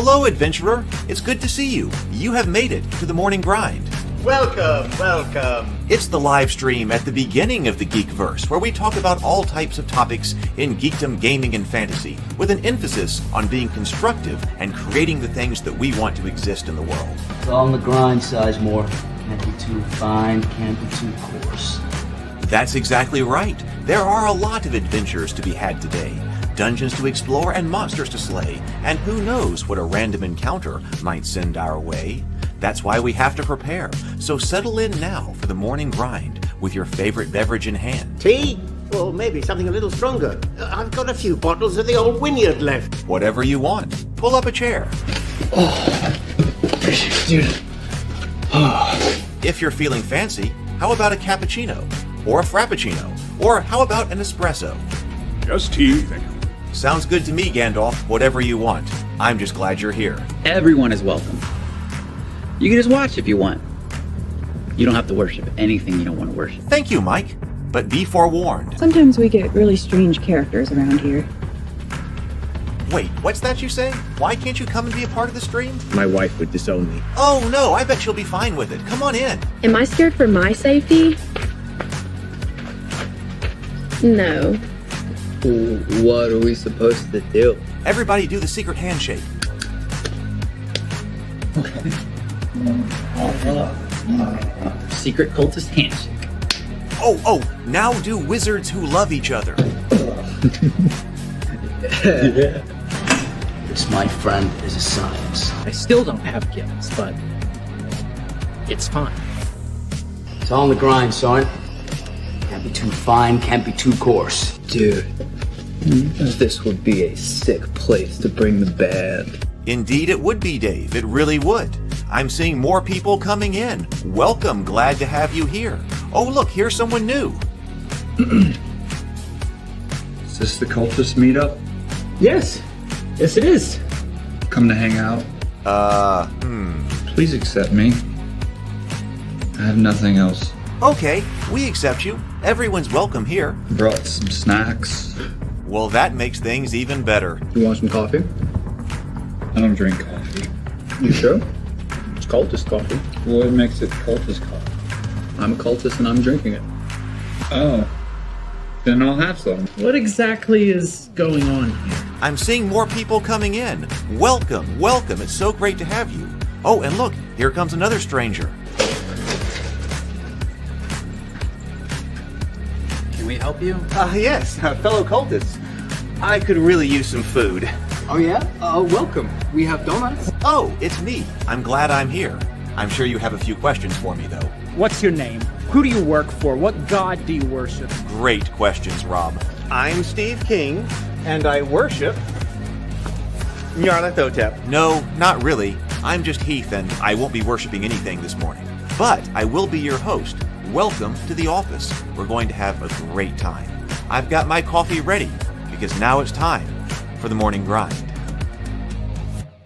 Hello, adventurer. It's good to see you. You have made it to the morning grind. Welcome, welcome. It's the live stream at the beginning of the Geekverse, where we talk about all types of topics in geekdom, gaming, and fantasy, with an emphasis on being constructive and creating the things that we want to exist in the world. It's all on the grind, Sizemore. Can't be too fine, can't be too coarse. That's exactly right. There are a lot of adventures to be had today. Dungeons to explore and monsters to slay, and who knows what a random encounter might send our way. That's why we have to prepare, so settle in now for the morning grind with your favorite beverage in hand. Tea? Or maybe something a little stronger. I've got a few bottles of the old Wynyard left. Whatever you want. Pull up a chair. Dude. If you're feeling fancy, how about a cappuccino? Or a frappuccino? Or how about an espresso? Just tea, thank you. Sounds good to me, Gandalf. Whatever you want. I'm just glad you're here. Everyone is welcome. You can just watch if you want. You don't have to worship anything you don't want to worship. Thank you, Mike. But be forewarned. Sometimes we get really strange characters around here. Wait, what's that you say? Why can't you come and be a part of the stream? My wife would disown me. Oh no, I bet she'll be fine with it. Come on in. Am I scared for my safety? No. What are we supposed to do? Everybody do the secret handshake. Secret cultist handshake. Oh, now do wizards who love each other. This, my friend, is a science. I still don't have gifts, but it's fine. It's all on the grind, son. Can't be too fine, can't be too coarse. Dude, this would be a sick place to bring the band. Indeed it would be, Dave. It really would. I'm seeing more people coming in. Welcome, glad to have you here. Oh look, here's someone new. Is this the cultist meetup? Yes it is. Come to hang out? Please accept me. I have nothing else. Okay, we accept you. Everyone's welcome here. Brought some snacks. Well, that makes things even better. You want some coffee? I don't drink coffee. You sure? It's cultist coffee. What makes it cultist coffee? I'm a cultist and I'm drinking it. Oh. Then I'll have some. What exactly is going on here? I'm seeing more people coming in. Welcome. It's so great to have you. Oh, and look, here comes another stranger. Can we help you? Yes, fellow cultists. I could really use some food. Oh yeah? Welcome. We have donuts. Oh, it's me. I'm glad I'm here. I'm sure you have a few questions for me, though. What's your name? Who do you work for? What god do you worship? Great questions, Rob. I'm Steve King, and I worship Nyarlathotep. No, not really. I'm just Heath, and I won't be worshiping anything this morning. But I will be your host. Welcome to the office. We're going to have a great time. I've got my coffee ready, because now it's time for the morning grind.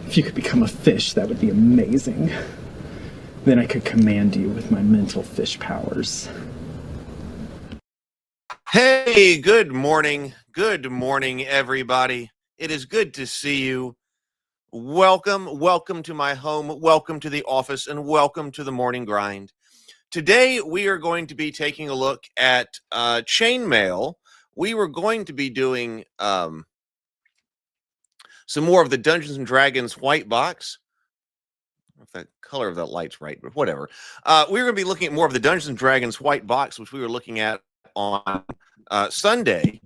If you could become a fish, that would be amazing. Then I could command you with my mental fish powers. Hey, good morning. Good morning, everybody. It is good to see you. Welcome to my home. Welcome to the office, and welcome to the morning grind. Today, we are going to be taking a look at Chainmail. We were going to be doing some more of the Dungeons & Dragons white box. I don't know if that color of that light's right, but whatever. We're going to be looking at more of the Dungeons & Dragons white box, which we were looking at on Sunday.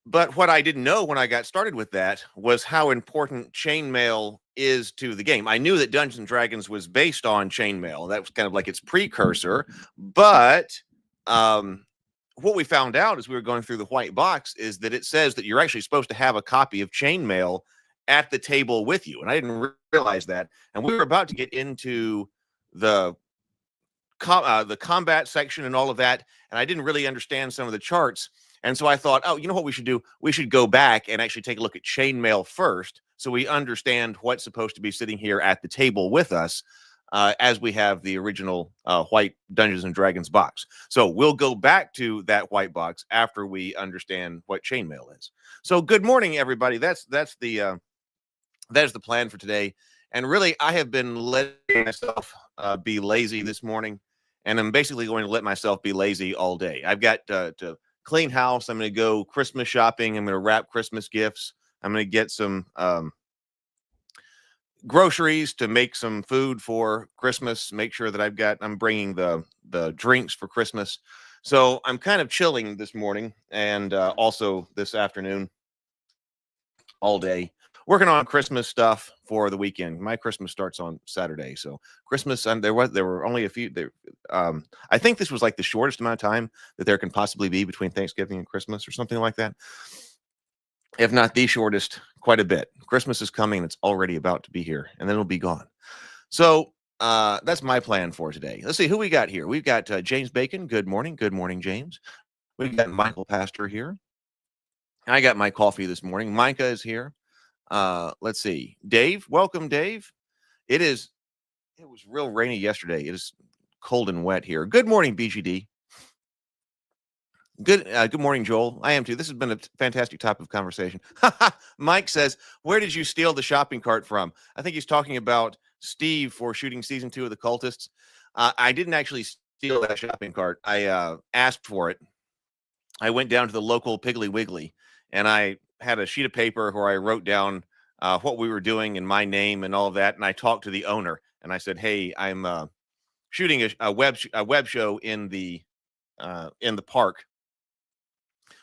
But what I didn't know when I got started with that was how important Chainmail is to the game. I knew that Dungeons & Dragons was based on Chainmail. That was kind of like its precursor. But what we found out as we were going through the white box is that it says that you're actually supposed to have a copy of Chainmail at the table with you. And I didn't realize that. And we were about to get into the combat section and all of that. And I didn't really understand some of the charts. And so I thought, oh, you know what we should do? We should go back and actually take a look at Chainmail first, so we understand what's supposed to be sitting here at the table with us as we have the original white Dungeons & Dragons box. So we'll go back to that white box after we understand what Chainmail is. So good morning, everybody. That's the that is the plan for today. And really, I have been letting myself be lazy this morning, and I'm basically going to let myself be lazy all day. I've got to clean house. I'm going to go Christmas shopping. I'm going to wrap Christmas gifts. I'm going to get some groceries to make some food for Christmas. Make sure that I'm bringing the drinks for Christmas. So I'm kind of chilling this morning and also this afternoon all day, working on Christmas stuff for the weekend. My Christmas starts on Saturday, so Christmas. And there were only a few. I think this was like the shortest amount of time that there can possibly be between Thanksgiving and Christmas, or something like that. If not the shortest, quite a bit. Christmas is coming; it's already about to be here, and then it'll be gone. So that's my plan for today. Let's see who we got here. We've got James Bacon. Good morning, James. We've got Michael Pastor here. I got my coffee this morning. Micah is here. Let's see. Dave, welcome, Dave. It was real rainy yesterday. It is cold and wet here. Good morning, BGD. Good morning, Joel. I am too. This has been a fantastic topic of conversation. Mike says, where did you steal the shopping cart from? I think he's talking about Steve for shooting season 2 of The Cultists. I didn't actually steal that shopping cart. I asked for it. I went down to the local Piggly Wiggly, and I had a sheet of paper where I wrote down what we were doing and my name and all of that. And I talked to the owner, and I said, "Hey, I'm shooting a web show in the park,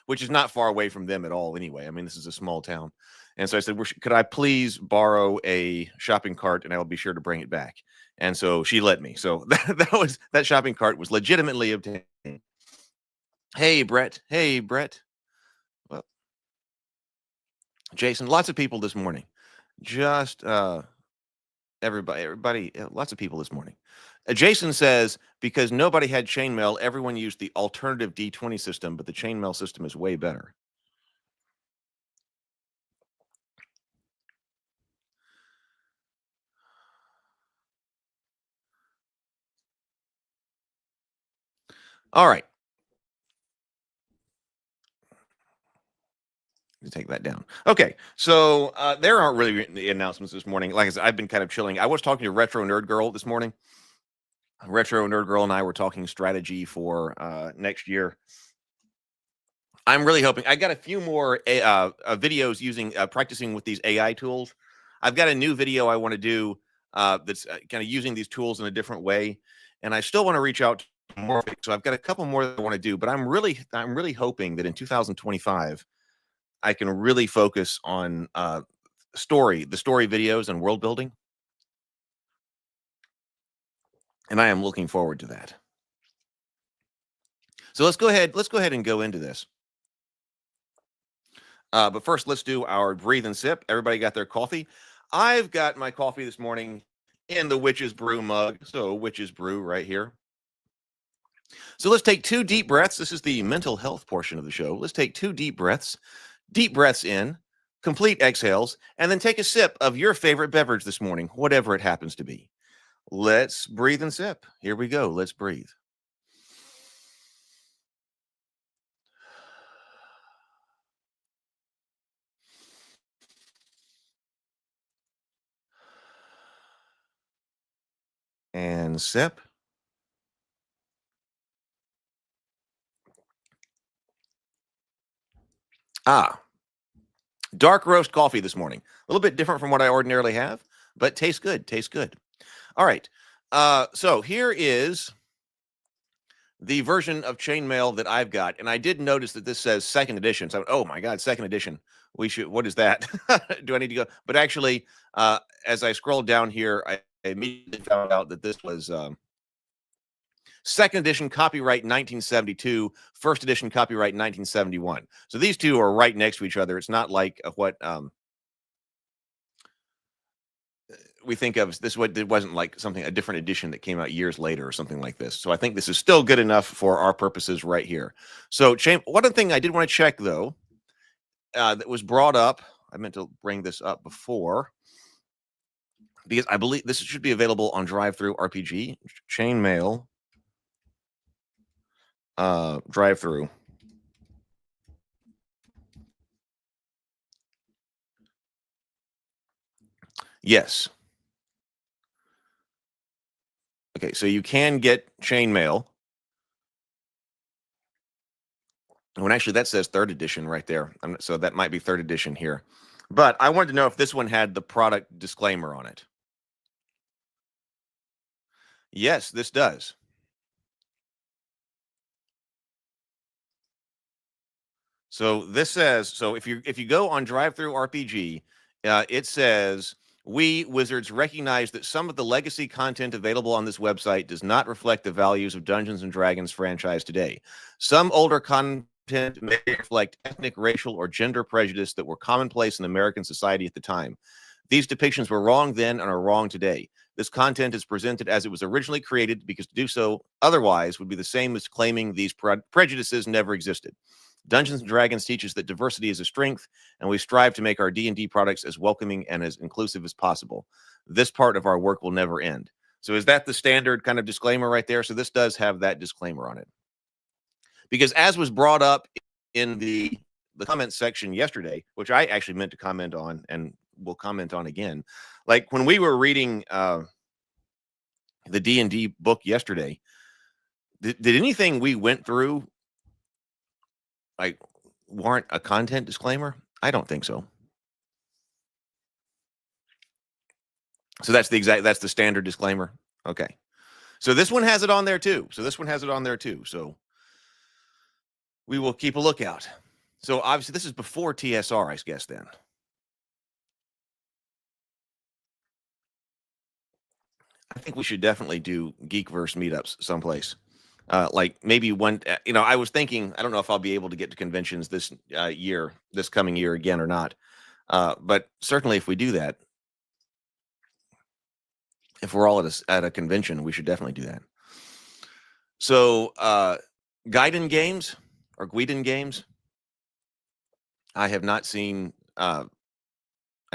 which is not far away from them at all. Anyway, I mean, this is a small town." And so I said, "Could I please borrow a shopping cart, and I will be sure to bring it back." And so she let me. So that shopping cart was legitimately obtained. Hey, Brett. Well, Jason, lots of people this morning. Just everybody, lots of people this morning. Jason says, because nobody had chainmail, everyone used the alternative D20 system, but the chainmail system is way better. All right. Take that down. Okay, so there aren't really the announcements this morning. Like I said, I've been kind of chilling. I was talking to Retro Nerd Girl this morning. Retro Nerd Girl and I were talking strategy for next year. I'm really hoping. I got a few more videos using practicing with these AI tools. I've got a new video I want to do that's kind of using these tools in a different way, and I still want to reach out to more. So I've got a couple more that I want to do, but I'm really hoping that in 2025 I can really focus on the story videos and world building. And I am looking forward to that. So let's go ahead and go into this. But first, let's do our breathe and sip. Everybody got their coffee. I've got my coffee this morning in the Witch's Brew mug. So Witch's Brew right here. So let's take 2 deep breaths. This is the mental health portion of the show. Let's take 2 deep breaths. Deep breaths in, complete exhales, and then take a sip of your favorite beverage this morning, whatever it happens to be. Let's breathe and sip. Here we go. Let's breathe. And sip. Dark roast coffee this morning. A little bit different from what I ordinarily have, but tastes good. All right. So here is the version of Chainmail that I've got. And I did notice that this says 2nd edition. So, oh my God, 2nd edition. What is that? Do I need to go? But actually, as I scrolled down here, I immediately found out that this was 2nd edition, copyright 1972, 1st edition, copyright 1971. So these two are right next to each other. It's not like what we think of this. It wasn't like a different edition that came out years later or something like this. So I think this is still good enough for our purposes right here. So one thing I did want to check though, that was brought up. I meant to bring this up before, because I believe this should be available on Drive-Thru RPG. Chainmail Drive-Thru. Yes. Okay, so you can get Chainmail. When actually that says 3rd edition right there. So that might be 3rd edition here. But I wanted to know if this one had the product disclaimer on it. Yes, this does. So this says, so if you go on Drive-Thru RPG, it says, we Wizards recognize that some of the legacy content available on this website does not reflect the values of Dungeons and Dragons franchise today. Some older content may reflect ethnic, racial, or gender prejudice that were commonplace in American society at the time. These depictions were wrong then and are wrong today. This content is presented as it was originally created because to do so otherwise would be the same as claiming these prejudices never existed. Dungeons & Dragons teaches that diversity is a strength, and we strive to make our D&D products as welcoming and as inclusive as possible. This part of our work will never end. So is that the standard kind of disclaimer right there? So this does have that disclaimer on it. Because as was brought up in the comment section yesterday, which I actually meant to comment on and will comment on again, like when we were reading the D&D book yesterday, did anything we went through like warrant a content disclaimer? I don't think so. So that's the standard disclaimer. Okay. So this one has it on there too. So we will keep a lookout. So obviously this is before TSR, I guess then. I think we should definitely do Geekverse meetups someplace. Like maybe one, I was thinking, I don't know if I'll be able to get to conventions this coming year again or not. But certainly if we do that, if we're all at a convention, we should definitely do that. So Gaiden games or Guiden games, I have not seen. I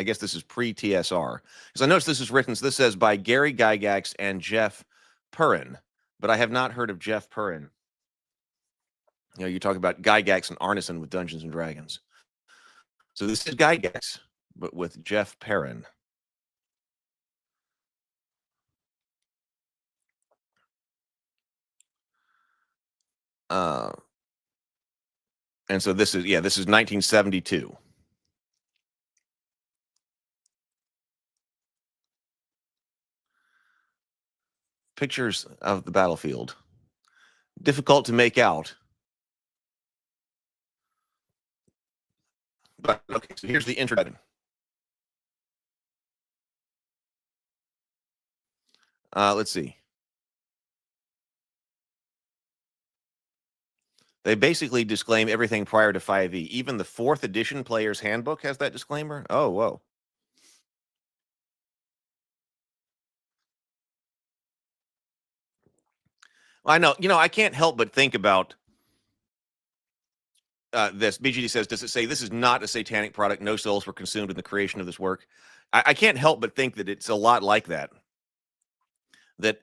guess this is pre-TSR. Because I noticed this is written, so this says by Gary Gygax and Jeff Perrin. But I have not heard of Jeff Perrin. You talk about Gygax and Arneson with Dungeons and Dragons. So this is Gygax, but with Jeff Perrin. And so this is 1972. Pictures of the battlefield. Difficult to make out. But okay, so here's the introduction. Let's see. They basically disclaim everything prior to 5e. Even the 4th edition player's handbook has that disclaimer. Oh, whoa. I know, I can't help but think about this. BGD says, does it say this is not a satanic product? No souls were consumed in the creation of this work. I can't help but think that it's a lot like that. That,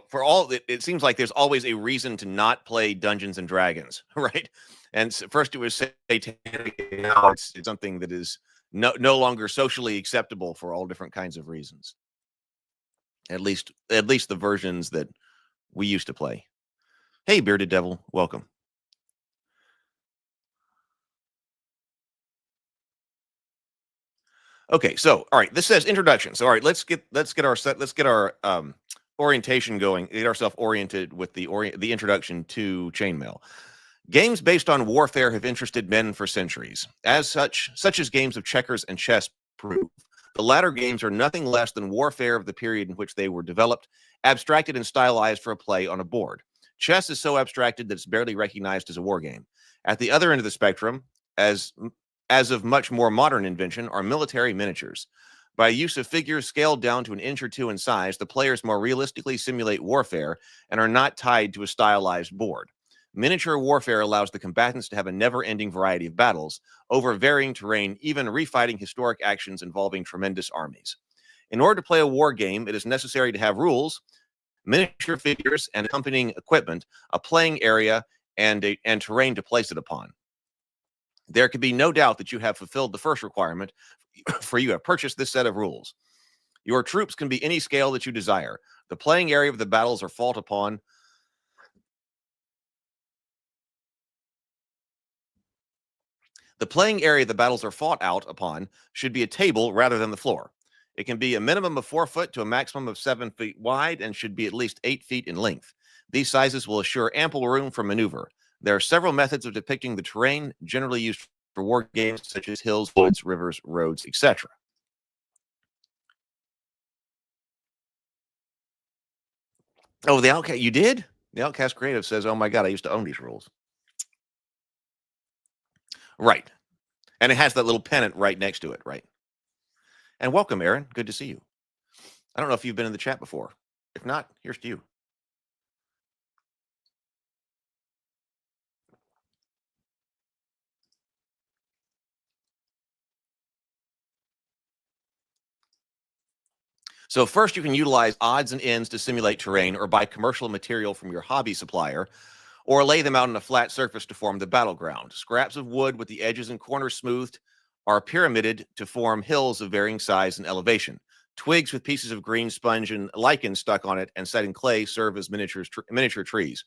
for all, it seems like there's always a reason to not play Dungeons and Dragons, right? And first it was satanic, and now it's something that is no longer socially acceptable for all different kinds of reasons. At least the versions that we used to play. Hey, Bearded Devil, welcome. Okay, so all right, this says introduction. So all right, let's get our orientation going. Get ourselves oriented with the introduction to Chainmail. Games based on warfare have interested men for centuries. As such as games of checkers and chess prove. The latter games are nothing less than warfare of the period in which they were developed, abstracted and stylized for a play on a board. Chess is so abstracted that it's barely recognized as a war game. At the other end of the spectrum, as of much more modern invention, are military miniatures. By use of figures scaled down to an inch or two in size, the players more realistically simulate warfare and are not tied to a stylized board. Miniature warfare allows the combatants to have a never-ending variety of battles over varying terrain, even refighting historic actions involving tremendous armies. In order to play a war game, it is necessary to have rules, miniature figures and accompanying equipment, a playing area, and terrain to place it upon. There can be no doubt that you have fulfilled the first requirement, for you have purchased this set of rules. Your troops can be any scale that you desire. The playing area of the battles are fought upon. The playing area the battles are fought out upon should be a table rather than the floor. It can be a minimum of 4 foot to a maximum of 7 feet wide and should be at least 8 feet in length. These sizes will assure ample room for maneuver. There are several methods of depicting the terrain generally used for war games such as hills, woods, rivers, roads, etc. Oh, the Outcast, you did? The Outcast Creative says, oh my God, I used to own these rules. Right. And it has that little pennant right next to it, right? And welcome, Aaron. Good to see you. I don't know if you've been in the chat before. If not, here's to you. So first, you can utilize odds and ends to simulate terrain or buy commercial material from your hobby supplier, or lay them out on a flat surface to form the battleground. Scraps of wood with the edges and corners smoothed are pyramided to form hills of varying size and elevation. Twigs with pieces of green sponge and lichen stuck on it and set in clay serve as miniature trees.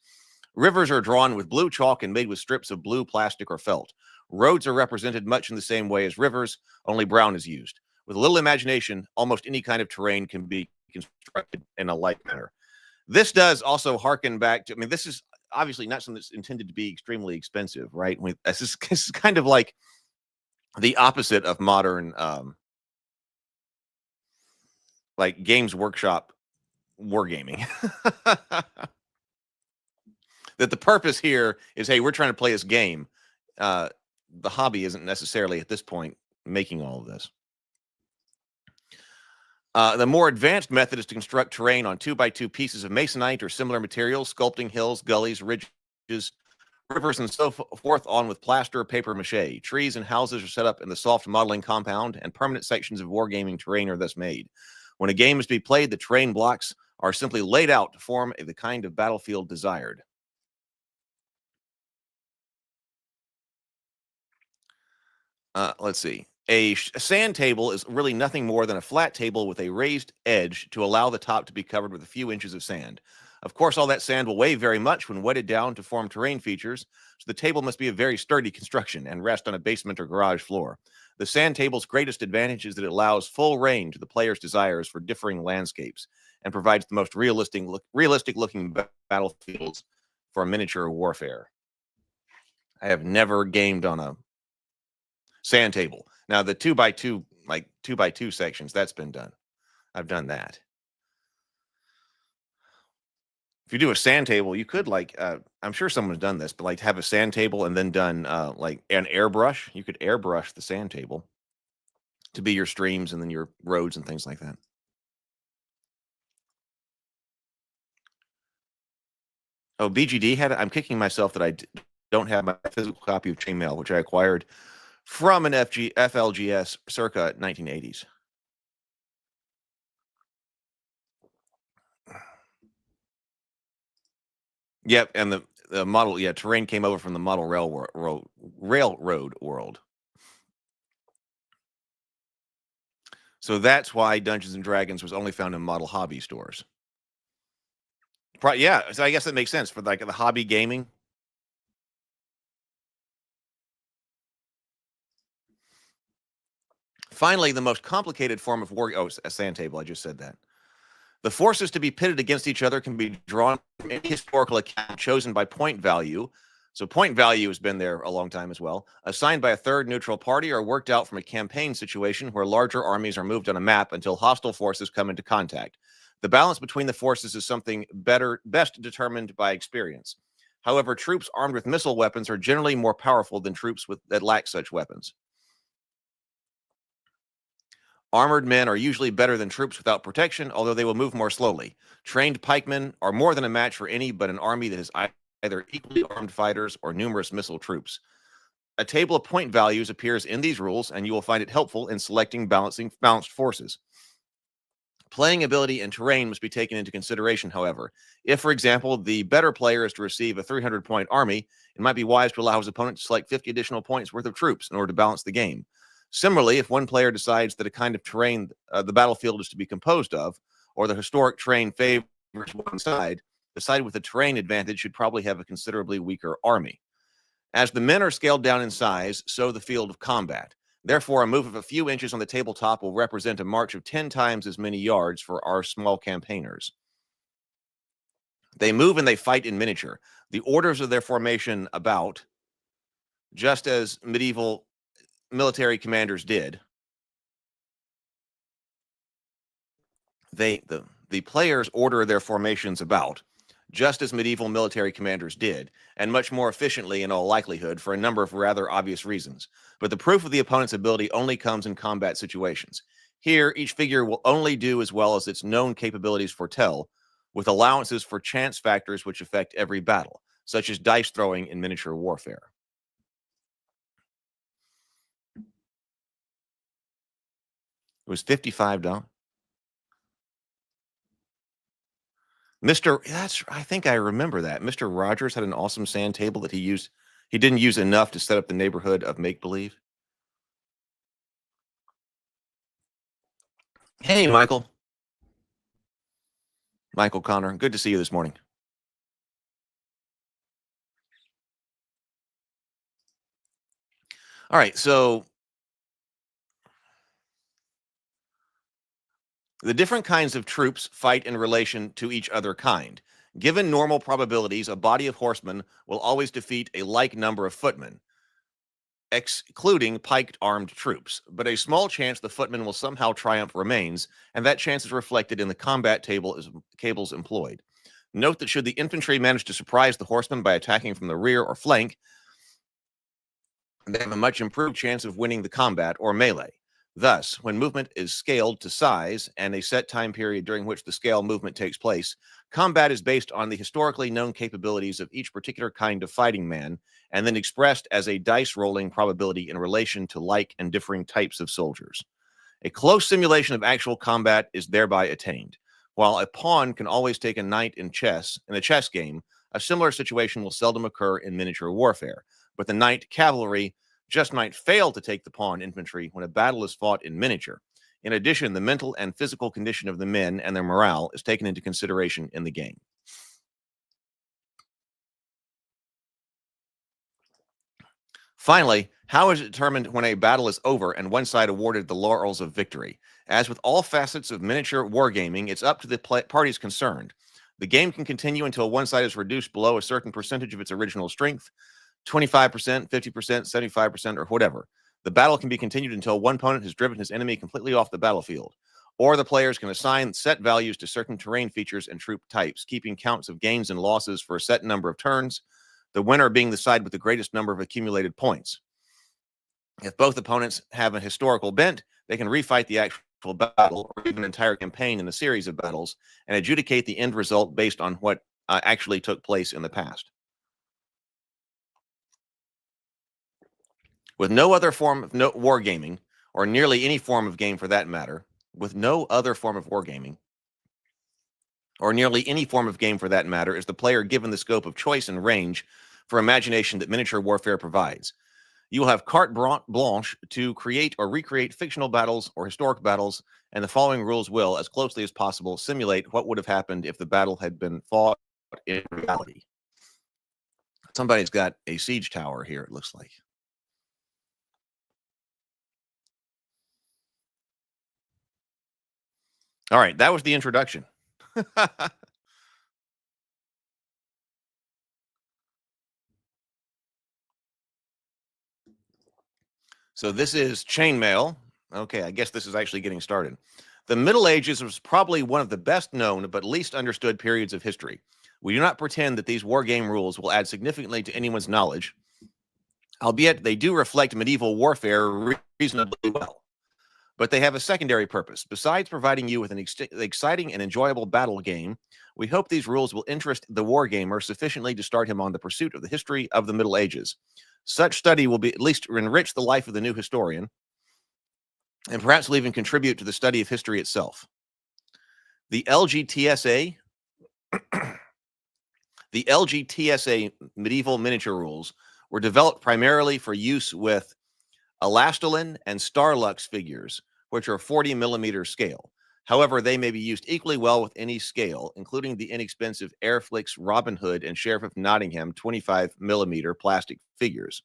Rivers are drawn with blue chalk and made with strips of blue plastic or felt. Roads are represented much in the same way as rivers, only brown is used. With a little imagination, almost any kind of terrain can be constructed in a like manner. This does also harken back to, I mean, this is obviously not something that's intended to be extremely expensive, right? This is kind of like the opposite of modern, like Games Workshop wargaming. That the purpose here is, hey, we're trying to play this game. The hobby isn't necessarily at this point making all of this. The more advanced method is to construct terrain on 2x2 pieces of masonite or similar materials, sculpting hills, gullies, ridges, rivers, and so forth on with plaster, paper mache. Trees and houses are set up in the soft modeling compound, and permanent sections of wargaming terrain are thus made. When a game is to be played, the terrain blocks are simply laid out to form the kind of battlefield desired. Let's see. A sand table is really nothing more than a flat table with a raised edge to allow the top to be covered with a few inches of sand. Of course, all that sand will weigh very much when wetted down to form terrain features, so the table must be a very sturdy construction and rest on a basement or garage floor. The sand table's greatest advantage is that it allows full reign to the player's desires for differing landscapes and provides the most realistic-looking battlefields for miniature warfare. I have never gamed on a sand table. Now the 2x2, like 2x2 sections, that's been done. I've done that. If you do a sand table, you could like, I'm sure someone's done this, but like have a sand table and then done like an airbrush. You could airbrush the sand table to be your streams and then your roads and things like that. Oh, BGD had it. I'm kicking myself that I don't have my physical copy of Chainmail, which I acquired from an FLGS circa 1980s. Yep, and the model, yeah, terrain came over from the model railroad world. So that's why Dungeons and Dragons was only found in model hobby stores. Yeah, so I guess that makes sense for like the hobby gaming. Finally, the most complicated form of war, a sand table, I just said that. The forces to be pitted against each other can be drawn from any historical account chosen by point value. So point value has been there a long time as well. Assigned by a third neutral party or worked out from a campaign situation where larger armies are moved on a map until hostile forces come into contact. The balance between the forces is something best determined by experience. However, troops armed with missile weapons are generally more powerful than troops that lack such weapons. Armored men are usually better than troops without protection, although they will move more slowly. Trained pikemen are more than a match for any but an army that has either equally armed fighters or numerous missile troops. A table of point values appears in these rules, and you will find it helpful in selecting balanced forces. Playing ability and terrain must be taken into consideration, however. If, for example, the better player is to receive a 300-point army, it might be wise to allow his opponent to select 50 additional points worth of troops in order to balance the game. Similarly, if one player decides that a kind of terrain the battlefield is to be composed of, or the historic terrain favors one side, the side with the terrain advantage should probably have a considerably weaker army. As the men are scaled down in size, so the field of combat. Therefore, a move of a few inches on the tabletop will represent a march of 10 times as many yards for our small campaigners. They move and they fight in miniature. The orders of their formation about, just as medieval military commanders did. The players order their formations about, just as medieval military commanders did, and much more efficiently in all likelihood for a number of rather obvious reasons. But the proof of the opponent's ability only comes in combat situations. Here, each figure will only do as well as its known capabilities foretell, with allowances for chance factors which affect every battle, such as dice throwing in miniature warfare. It was $55. I think I remember that. Mr. Rogers had an awesome sand table that he used. He didn't use enough to set up the neighborhood of make-believe. Hey, Michael. Michael Connor, good to see you this morning. All right, so the different kinds of troops fight in relation to each other kind. Given normal probabilities, a body of horsemen will always defeat a like number of footmen, excluding piked armed troops. But a small chance the footmen will somehow triumph remains, and that chance is reflected in the combat tables employed. Note that should the infantry manage to surprise the horsemen by attacking from the rear or flank, they have a much improved chance of winning the combat or melee. Thus, when movement is scaled to size and a set time period during which the scale movement takes place, combat is based on the historically known capabilities of each particular kind of fighting man, and then expressed as a dice rolling probability in relation to like and differing types of soldiers. A close simulation of actual combat is thereby attained. While a pawn can always take a knight in a chess game, a similar situation will seldom occur in miniature warfare. But the knight cavalry just might fail to take the pawn infantry when a battle is fought in miniature. In addition, the mental and physical condition of the men and their morale is taken into consideration in the game. Finally, how is it determined when a battle is over and one side awarded the laurels of victory? As with all facets of miniature wargaming, it's up to the parties concerned. The game can continue until one side is reduced below a certain percentage of its original strength, 25%, 50%, 75%, or whatever. The battle can be continued until one opponent has driven his enemy completely off the battlefield. Or the players can assign set values to certain terrain features and troop types, keeping counts of gains and losses for a set number of turns, the winner being the side with the greatest number of accumulated points. If both opponents have a historical bent, they can refight the actual battle or even an entire campaign in a series of battles and adjudicate the end result based on what actually took place in the past. With no other form of wargaming, or nearly any form of game for that matter, with no other form of wargaming, or nearly any form of game for that matter, is the player given the scope of choice and range for imagination that miniature warfare provides. You will have carte blanche to create or recreate fictional battles or historic battles, and the following rules will, as closely as possible, simulate what would have happened if the battle had been fought in reality. Somebody's got a siege tower here, it looks like. All right, that was the introduction. So this is Chainmail. Okay, I guess this is actually getting started. The Middle Ages was probably one of the best known but least understood periods of history. We do not pretend that these wargame rules will add significantly to anyone's knowledge, albeit they do reflect medieval warfare reasonably well. But they have a secondary purpose. Besides providing you with an exciting and enjoyable battle game, we hope these rules will interest the wargamer sufficiently to start him on the pursuit of the history of the Middle Ages. Such study will be at least enrich the life of the new historian, and perhaps will even contribute to the study of history itself. The LGTSA, the LGTSA medieval miniature rules were developed primarily for use with Elastilin and Starlux figures, which are 40 millimeter scale. However, they may be used equally well with any scale, including the inexpensive Airflix Robin Hood and Sheriff of Nottingham 25 millimeter plastic figures.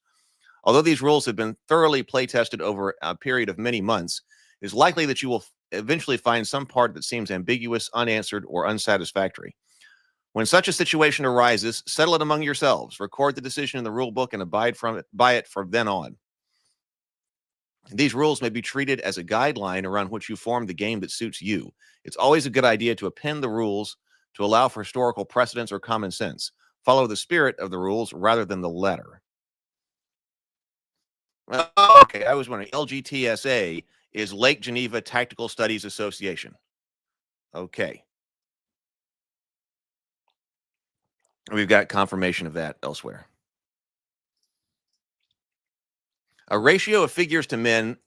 Although these rules have been thoroughly play-tested over a period of many months, it is likely that you will eventually find some part that seems ambiguous, unanswered, or unsatisfactory. When such a situation arises, settle it among yourselves, record the decision in the rule book, and abide by it from then on. These rules may be treated as a guideline around which you form the game that suits you. It's always a good idea to append the rules to allow for historical precedence or common sense. Follow the spirit of the rules rather than the letter. Okay, I was wondering, LGTSA is Lake Geneva Tactical Studies Association. Okay. We've got confirmation of that elsewhere. A ratio of figures to men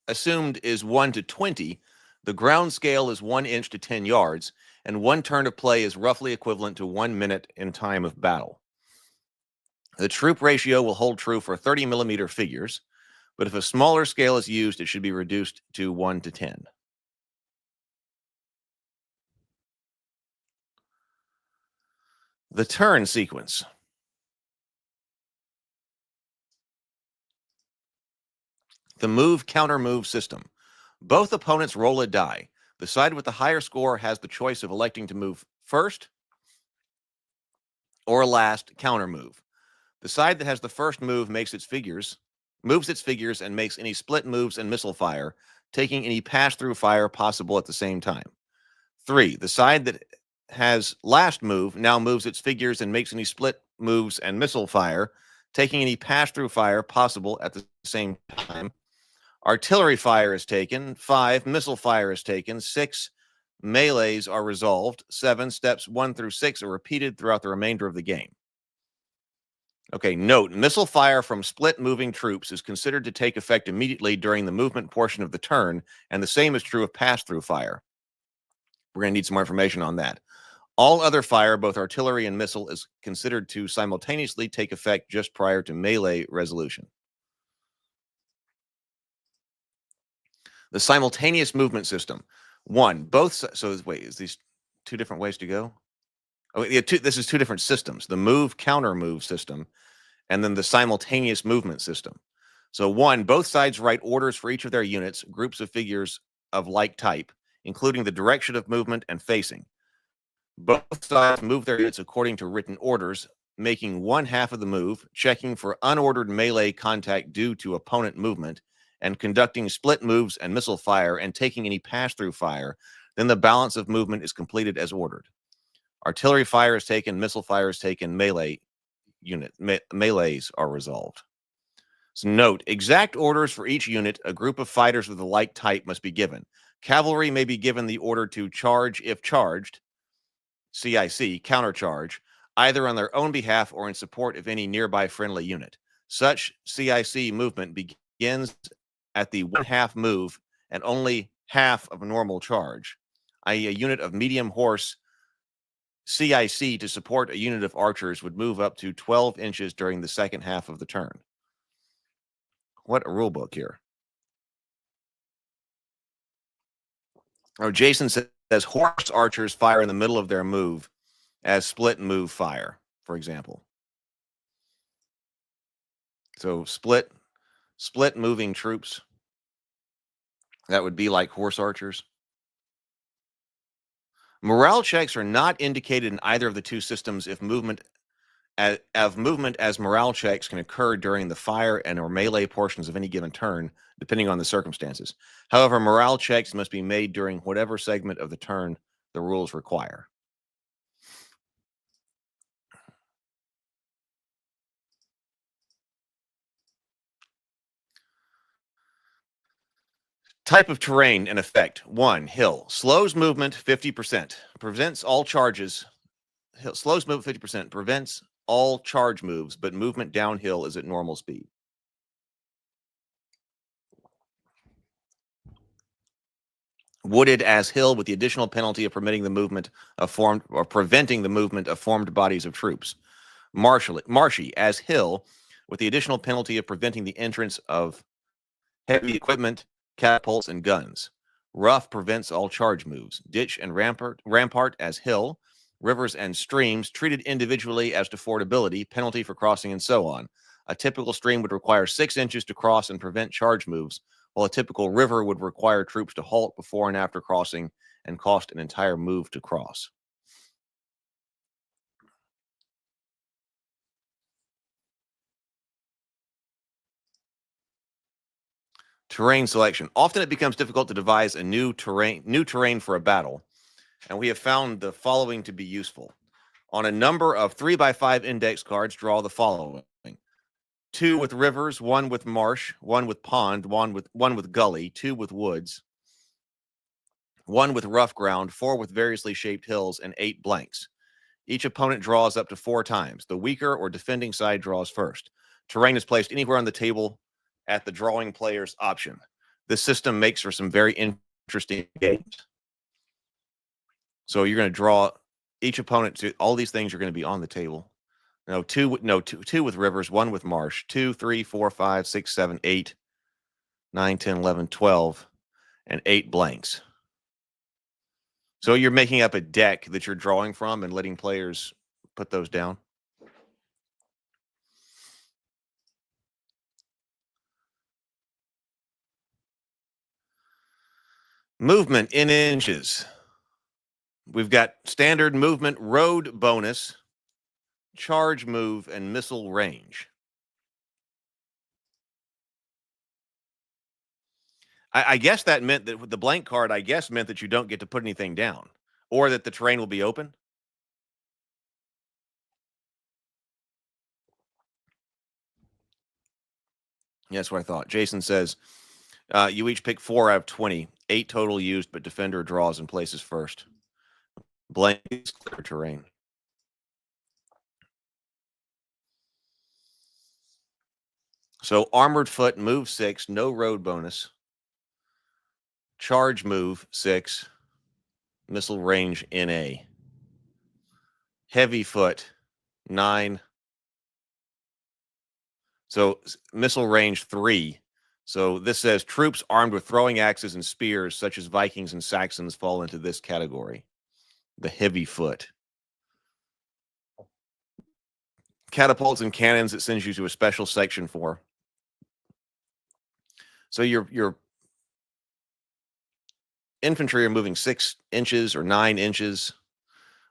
assumed is 1 to 20. The ground scale is 1 inch to 10 yards, and 1 turn of play is roughly equivalent to 1 minute in time of battle. The troop ratio will hold true for 30 millimeter figures, but if a smaller scale is used, it should be reduced to 1 to 10. The turn sequence. The move-counter-move system. Both opponents roll a die. The side with the higher score has the choice of electing to move first or last counter-move. The side that has the first move moves its figures and makes any split moves and missile fire, taking any pass-through fire possible at the same time. 3. The side that has last move now moves its figures and makes any split moves and missile fire, taking any pass-through fire possible at the same time. Artillery fire is taken. 5. Missile fire is taken. 6. Melees are resolved. 7. Steps 1 through 6 are repeated throughout the remainder of the game. Okay, note, missile fire from split moving troops is considered to take effect immediately during the movement portion of the turn, and the same is true of pass-through fire. We're going to need some more information on that. All other fire, both artillery and missile, is considered to simultaneously take effect just prior to melee resolution. The simultaneous movement system. 1, so wait, is these 2 different ways to go? Oh, yeah, this is 2 different systems. The move-counter-move system, and then the simultaneous movement system. So 1, both sides write orders for each of their units, groups of figures of like type, including the direction of movement and facing. Both sides move their units according to written orders, making 1/2 of the move, checking for unordered melee contact due to opponent movement, and conducting split moves and missile fire and taking any pass-through fire. Then the balance of movement is completed as ordered. Artillery fire is taken, missile fire is taken, melees are resolved. So note, exact orders for each unit, a group of fighters with a like type must be given. Cavalry may be given the order to charge if charged, CIC, countercharge, either on their own behalf or in support of any nearby friendly unit. Such CIC movement begins at the 1/2 move and only half of a normal charge, i.e. a unit of medium horse CIC to support a unit of archers would move up to 12 inches during the second half of the turn. What a rule book here. Oh, Jason says horse archers fire in the middle of their move as split move fire, for example. So split moving troops, that would be like horse archers. Morale checks are not indicated in either of the 2 systems if movement as morale checks can occur during the fire and or melee portions of any given turn, depending on the circumstances. However, morale checks must be made during whatever segment of the turn the rules require. Type of terrain and effect. 1, hill. Slows movement 50%. Prevents all charges. Slows movement 50%. Prevents all charge moves, but movement downhill is at normal speed. Wooded as hill with the additional penalty of permitting the movement of formed or preventing the movement of formed bodies of troops. Marshy as hill with the additional penalty of preventing the entrance of Heavy equipment, catapults, and guns. Rough prevents all charge moves. Ditch and rampart as hill. Rivers and streams treated individually as to fordability, penalty for crossing, and so on. A typical stream would require 6 inches to cross and prevent charge moves, while a typical river would require troops to halt before and after crossing and cost an entire move to cross. Terrain selection. Often it becomes difficult to devise a new terrain for a battle, and we have found the following to be useful. On a number of 3x5 index cards, draw the following: 2 with rivers, 1 with marsh, 1 with pond, 1 with gully, 2 with woods, 1 with rough ground, 4 with variously shaped hills, and 8 blanks. Each opponent draws up to 4 times. The weaker or defending side draws first. Terrain is placed anywhere on the table at the drawing player's option. This system makes for some very interesting games. So you're going to draw each opponent to all these things are going to be on the table. Two with rivers, 1 with marsh, 2, 3, 4, 5, 6, 7, 8, 9, 10, 11, 12, and 8 blanks. So you're making up a deck that you're drawing from and letting players put those down. Movement in inches. We've got standard movement, road bonus, charge move, and missile range. I guess that meant that with the blank card, meant that you don't get to put anything down, or that the terrain will be open. Yeah, that's what I thought. Jason says, you each pick 4 out of 20, 8 total used, but defender draws and places first. Blank is clear terrain. So armored foot, move 6, no road bonus. Charge move 6, missile range NA. Heavy foot 9. So missile range 3. So this says troops armed with throwing axes and spears, such as Vikings and Saxons, fall into this category. The heavy foot. Catapults and cannons, it sends you to a special section for. So your infantry are moving 6 inches or 9 inches.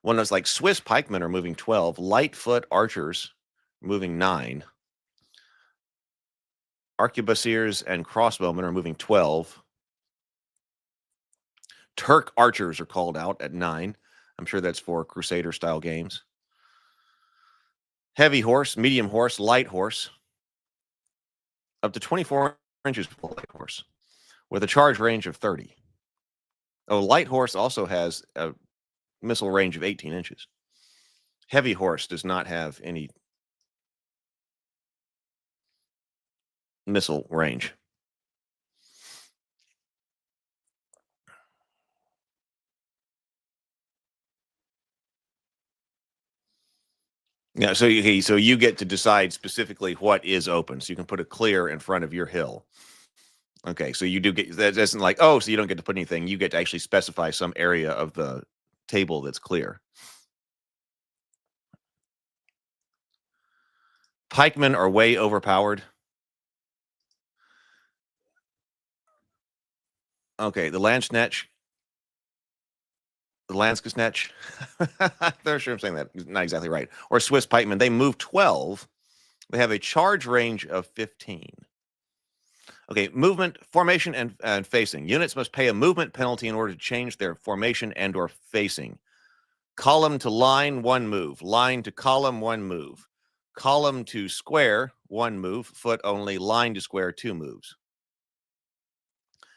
One that's like Swiss pikemen are moving 12. Lightfoot archers moving 9. Arquebusiers and crossbowmen are moving 12. Turk archers are called out at 9. I'm sure that's for Crusader style games. Heavy horse, medium horse, light horse. Up to 24 inches for light horse with a charge range of 30. Oh, light horse also has a missile range of 18 inches. Heavy horse does not have any missile range. Yeah, so you get to decide specifically what is open. So you can put a clear in front of your hill. Okay, so you do get that. Isn't like, oh, so you don't get to put anything. You get to actually specify some area of the table that's clear. Pikemen are way overpowered. Okay, the Landsnatch. The Lanskesnatch. They're sure I'm saying that. Not exactly right. Or Swiss pikemen. They move 12. They have a charge range of 15. Okay, movement, formation, and facing. Units must pay a movement penalty in order to change their formation and or facing. Column to line, 1 move. Line to column, 1 move. Column to square, 1 move. Foot only. Line to square, 2 moves.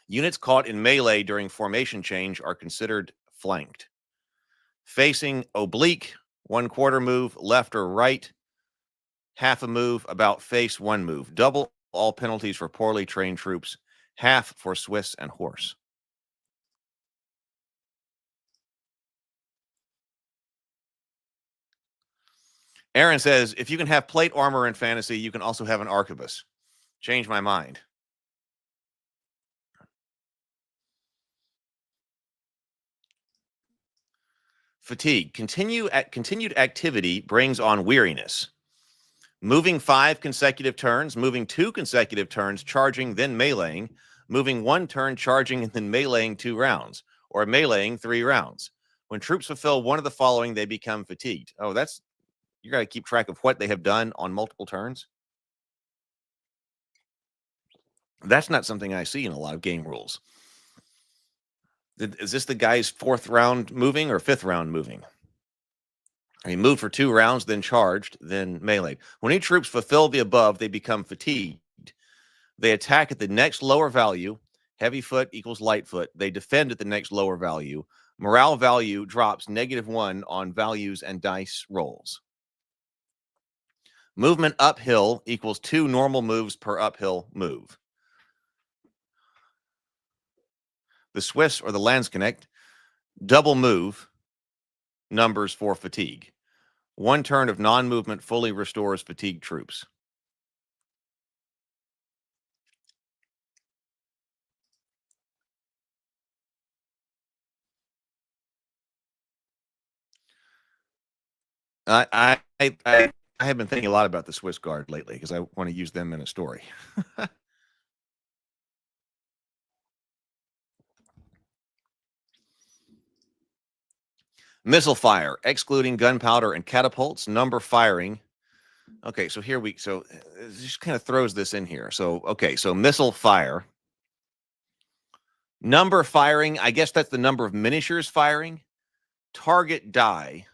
Units caught in melee during formation change are considered flanked. Facing oblique, 1/4 move. Left or right, half a move. About face, 1 move. Double all penalties for poorly trained troops. Half for Swiss and horse. Aaron says, if you can have plate armor in fantasy, you can also have an arquebus. Change my mind. Fatigue. Continued activity brings on weariness. Moving 5 consecutive turns, moving 2 consecutive turns, charging, then meleeing, moving 1 turn, charging, and then meleeing 2 rounds, or meleeing 3 rounds. When troops fulfill one of the following, they become fatigued. Oh, that's, you got to keep track of what they have done on multiple turns. That's not something I see in a lot of game rules. Is this the guy's 4th round moving or 5th round moving? He moved for 2 rounds, then charged, then meleeed. When any troops fulfill the above, they become fatigued. They attack at the next lower value. Heavy foot equals light foot. They defend at the next lower value. Morale value drops -1 on values and dice rolls. Movement uphill equals 2 normal moves per uphill move. The Swiss or the Landsknecht double move numbers for fatigue. 1 turn of non-movement fully restores fatigued troops. I have been thinking a lot about the Swiss Guard lately because I want to use them in a story. Missile fire, excluding gunpowder and catapults, number firing. Okay, so here it just kind of throws this in here. So, okay, so missile fire. Number firing, I guess that's the number of miniatures firing. Target die.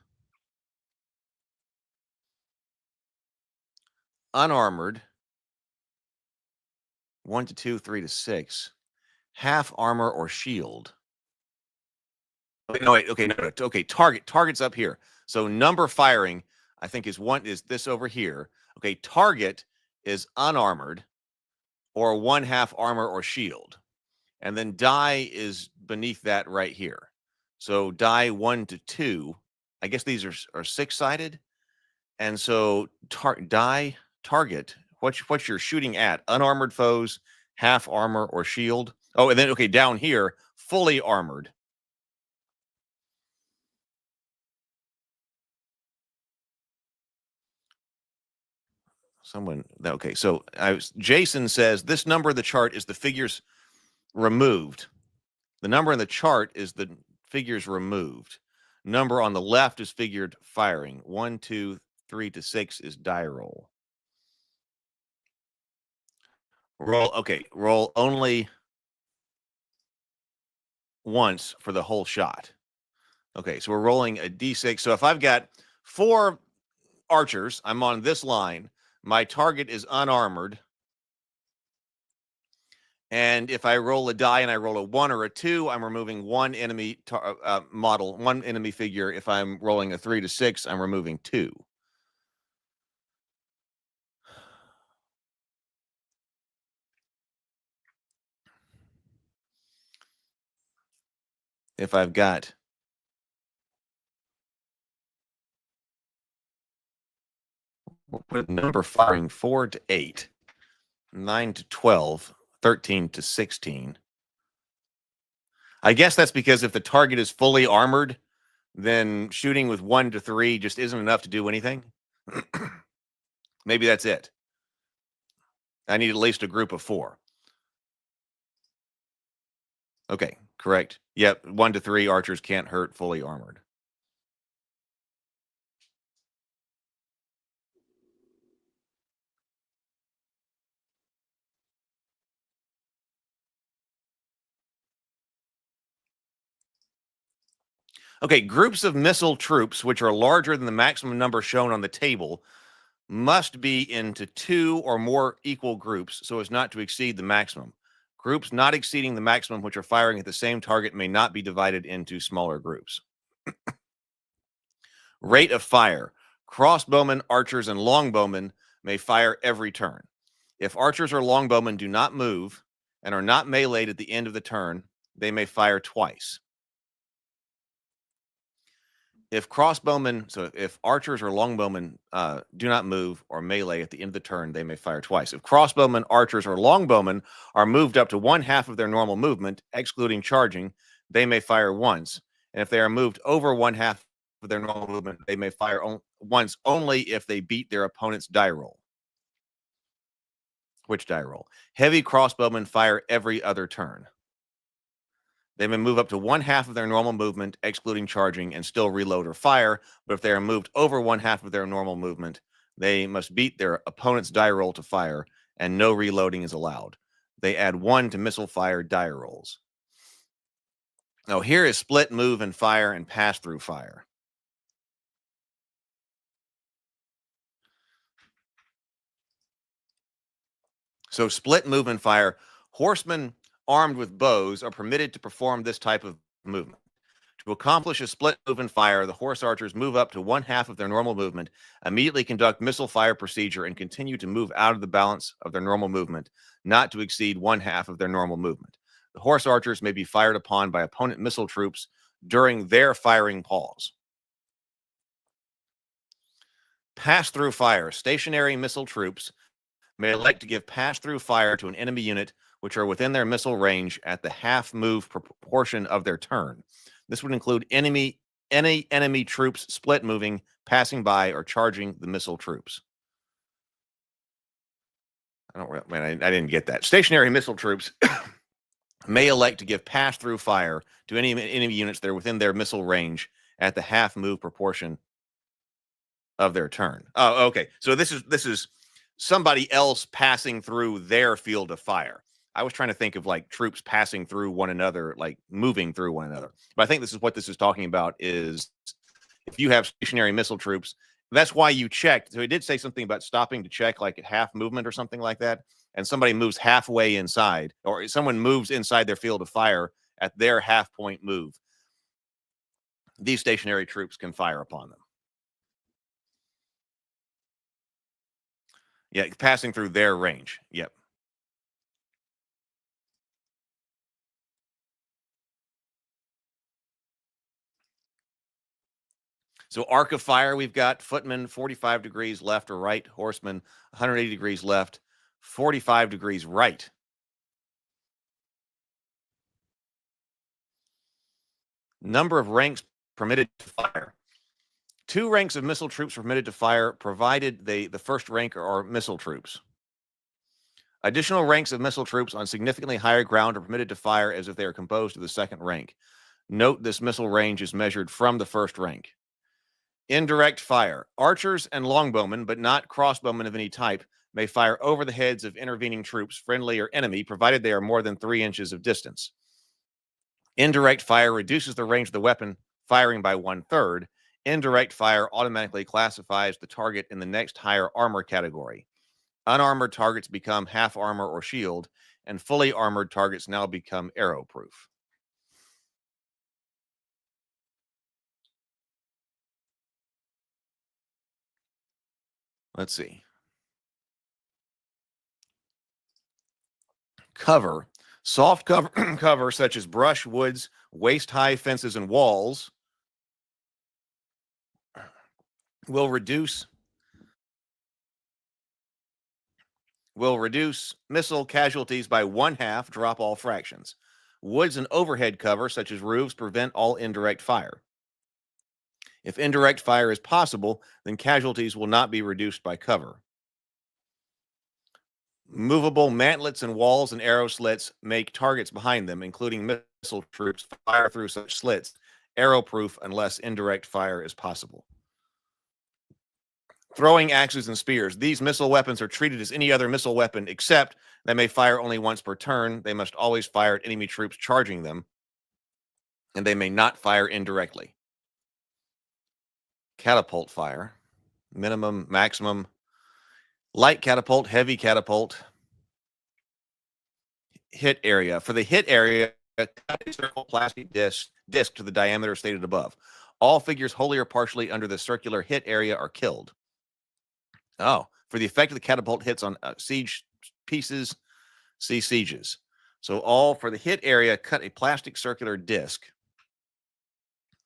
Unarmored. 1 to 2, 3 to 6. Half armor or shield. Okay, target's up here. So number firing, I think is this over here. Okay, target is unarmored or 1/2 armor or shield. And then die is beneath that right here. So die 1 to 2. I guess these are 6-sided. And so target, what you're shooting at, unarmored foes, half armor or shield. Oh, and then okay, down here, fully armored. Okay, so Jason says this number of the chart is the figures removed. The number in the chart is the figures removed. Number on the left is figured firing. 1, 2, 3 to 6 is die roll. Roll only once for the whole shot. Okay, so we're rolling a d6. So if I've got 4 archers, I'm on this line. My target is unarmored. And if I roll a die and I roll a 1 or a 2, I'm removing 1 enemy model, 1 enemy figure. If I'm rolling a 3 to 6, I'm removing 2. If I've got we'll put number firing 4 to 8, 9 to 12, 13 to 16. I guess that's because if the target is fully armored, then shooting with 1 to 3 just isn't enough to do anything. Maybe that's it. I need at least a group of 4. Okay, correct. Yep, 1 to 3 archers can't hurt fully armored. Okay, groups of missile troops, which are larger than the maximum number shown on the table, must be into 2 or more equal groups so as not to exceed the maximum. Groups not exceeding the maximum which are firing at the same target may not be divided into smaller groups. Rate of fire. Crossbowmen, archers, and longbowmen may fire every turn. If archers or longbowmen do not move and are not meleeed at the end of the turn, they may fire twice. If archers or longbowmen do not move or melee at the end of the turn, they may fire twice. If crossbowmen, archers, or longbowmen are moved up to 1/2 of their normal movement, excluding charging, they may fire once. And if they are moved over 1/2 of their normal movement. They may fire once only if they beat their opponent's die roll. Which die roll? Heavy crossbowmen fire every other turn. They may move up to 1/2 of their normal movement, excluding charging, and still reload or fire. But if they are moved over 1/2 of their normal movement, they must beat their opponent's die roll to fire, and no reloading is allowed. They add 1 to missile fire die rolls. Now, here is split, move, and fire, and pass through fire. So, split, move, and fire. Horsemen armed with bows are permitted to perform this type of movement. To accomplish a split, move, and fire, the horse archers move up to 1/2 of their normal movement, immediately conduct missile fire procedure, and continue to move out of the balance of their normal movement, not to exceed 1/2 of their normal movement. The horse archers may be fired upon by opponent missile troops during their firing pause. Pass-through fire. Stationary missile troops may elect to give pass-through fire to an enemy unit which are within their missile range at the half-move proportion of their turn. This would include any enemy troops split moving, passing by, or charging the missile troops. I didn't get that. Stationary missile troops may elect to give pass-through fire to any enemy units that are within their missile range at the half-move proportion of their turn. Oh, okay. So this is somebody else passing through their field of fire. I was trying to think of like troops passing through one another, like moving through one another. But I think this is what this is talking about is if you have stationary missile troops, that's why you checked. So it did say something about stopping to check like at half movement or something like that. And somebody moves halfway inside, or someone moves inside their field of fire at their half point move. These stationary troops can fire upon them. Yeah, passing through their range. Yep. So arc of fire, we've got footmen 45 degrees left or right, horsemen 180 degrees left, 45 degrees right. Number of ranks permitted to fire. 2 ranks of missile troops permitted to fire, provided the first rank are missile troops. Additional ranks of missile troops on significantly higher ground are permitted to fire as if they are composed of the second rank. Note this missile range is measured from the first rank. Indirect fire. Archers and longbowmen, but not crossbowmen of any type, may fire over the heads of intervening troops, friendly or enemy, provided they are more than 3 inches of distance. Indirect fire reduces the range of the weapon firing by 1/3. Indirect fire automatically classifies the target in the next higher armor category. Unarmored targets become half armor or shield, and fully armored targets now become arrow-proof. Let's see. Cover. Soft cover, cover such as brush, woods, waist-high fences, and walls will reduce missile casualties by 1/2, drop all fractions. Woods and overhead cover such as roofs prevent all indirect fire. If indirect fire is possible, then casualties will not be reduced by cover. Movable mantlets and walls and arrow slits make targets behind them, including missile troops, fire through such slits, arrow-proof unless indirect fire is possible. Throwing axes and spears. These missile weapons are treated as any other missile weapon, except they may fire only once per turn. They must always fire at enemy troops charging them, and they may not fire indirectly. Catapult fire. Minimum, maximum. Light catapult, heavy catapult. Hit area. For the hit area, cut a circle plastic disc to the diameter stated above. All figures wholly or partially under the circular hit area are killed. Oh, for the effect of the catapult hits on siege pieces, see sieges. So all for the hit area, cut a plastic circular disc.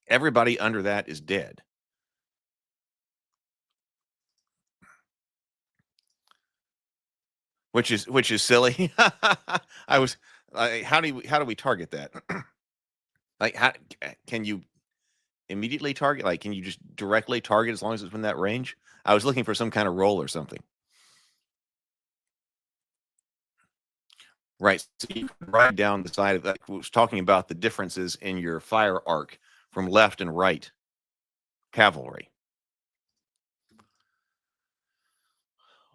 Everybody under that is dead. Which is silly. How do we target that? Like, how can you immediately target? Like, can you just directly target as long as it's in that range? I was looking for some kind of roll or something. Right. So you can ride down the side of that. I was talking about the differences in your fire arc from left and right cavalry.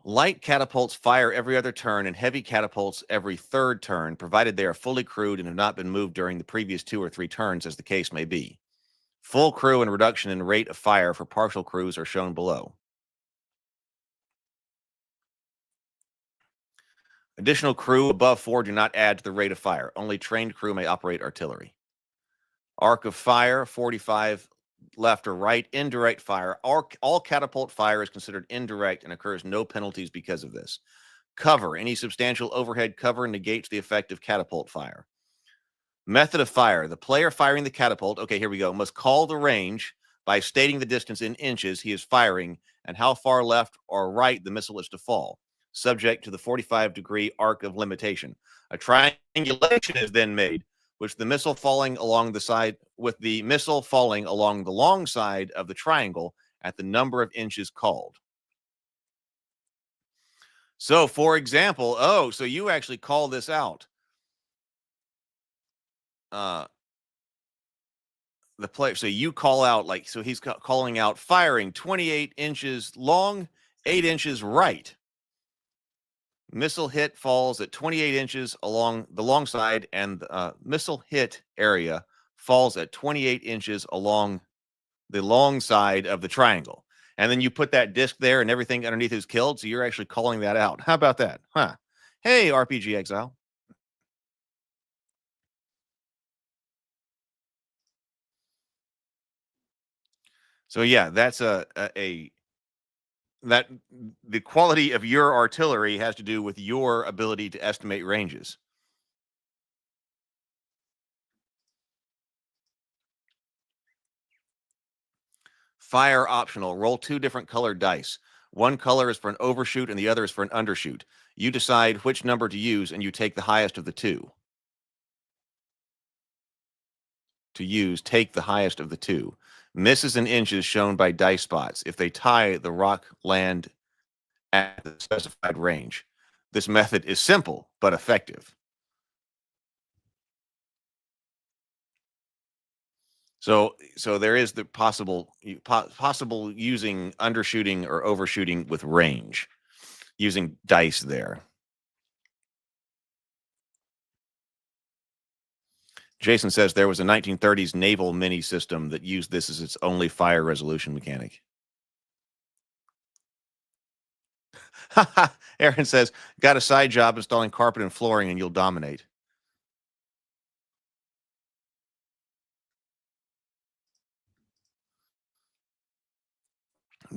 Light catapults fire every other turn, and heavy catapults every third turn, provided they are fully crewed and have not been moved during the previous 2 or 3 turns, as the case may be. Full crew and reduction in rate of fire for partial crews are shown below. Additional crew above 4 do not add to the rate of fire. Only trained crew may operate artillery. Arc of fire, 45 left or right. Indirect fire. All catapult fire is considered indirect and occurs no penalties because of this. Cover. Any substantial overhead cover negates the effect of catapult fire. Method of fire. The player firing the catapult, okay, here we go, must call the range by stating the distance in inches he is firing and how far left or right the missile is to fall, subject to the 45-degree arc of limitation. A triangulation is then made, with the missile falling along the long side of the triangle at the number of inches called. So, for example, so you actually call this out. The player, so you call out, like, so he's calling out firing 28 inches long, 8 inches right. Missile hit falls at 28 inches along the long side, and missile hit area falls at 28 inches along the long side of the triangle. And then you put that disc there and everything underneath is killed. So you're actually calling that out. How about that? Huh? Hey, RPG Exile. So yeah, that's that the quality of your artillery has to do with your ability to estimate ranges. Fire optional. Roll 2 different colored dice. One color is for an overshoot and the other is for an undershoot. You decide which number to use and you take the highest of the two. Take the highest of the two. Misses in inches shown by dice spots. If they tie, the rock land at the specified range. This method is simple but effective. So there is the possible using undershooting or overshooting with range, using dice there. Jason says there was a 1930s naval mini system that used this as its only fire resolution mechanic. Aaron says, got a side job installing carpet and flooring and you'll dominate.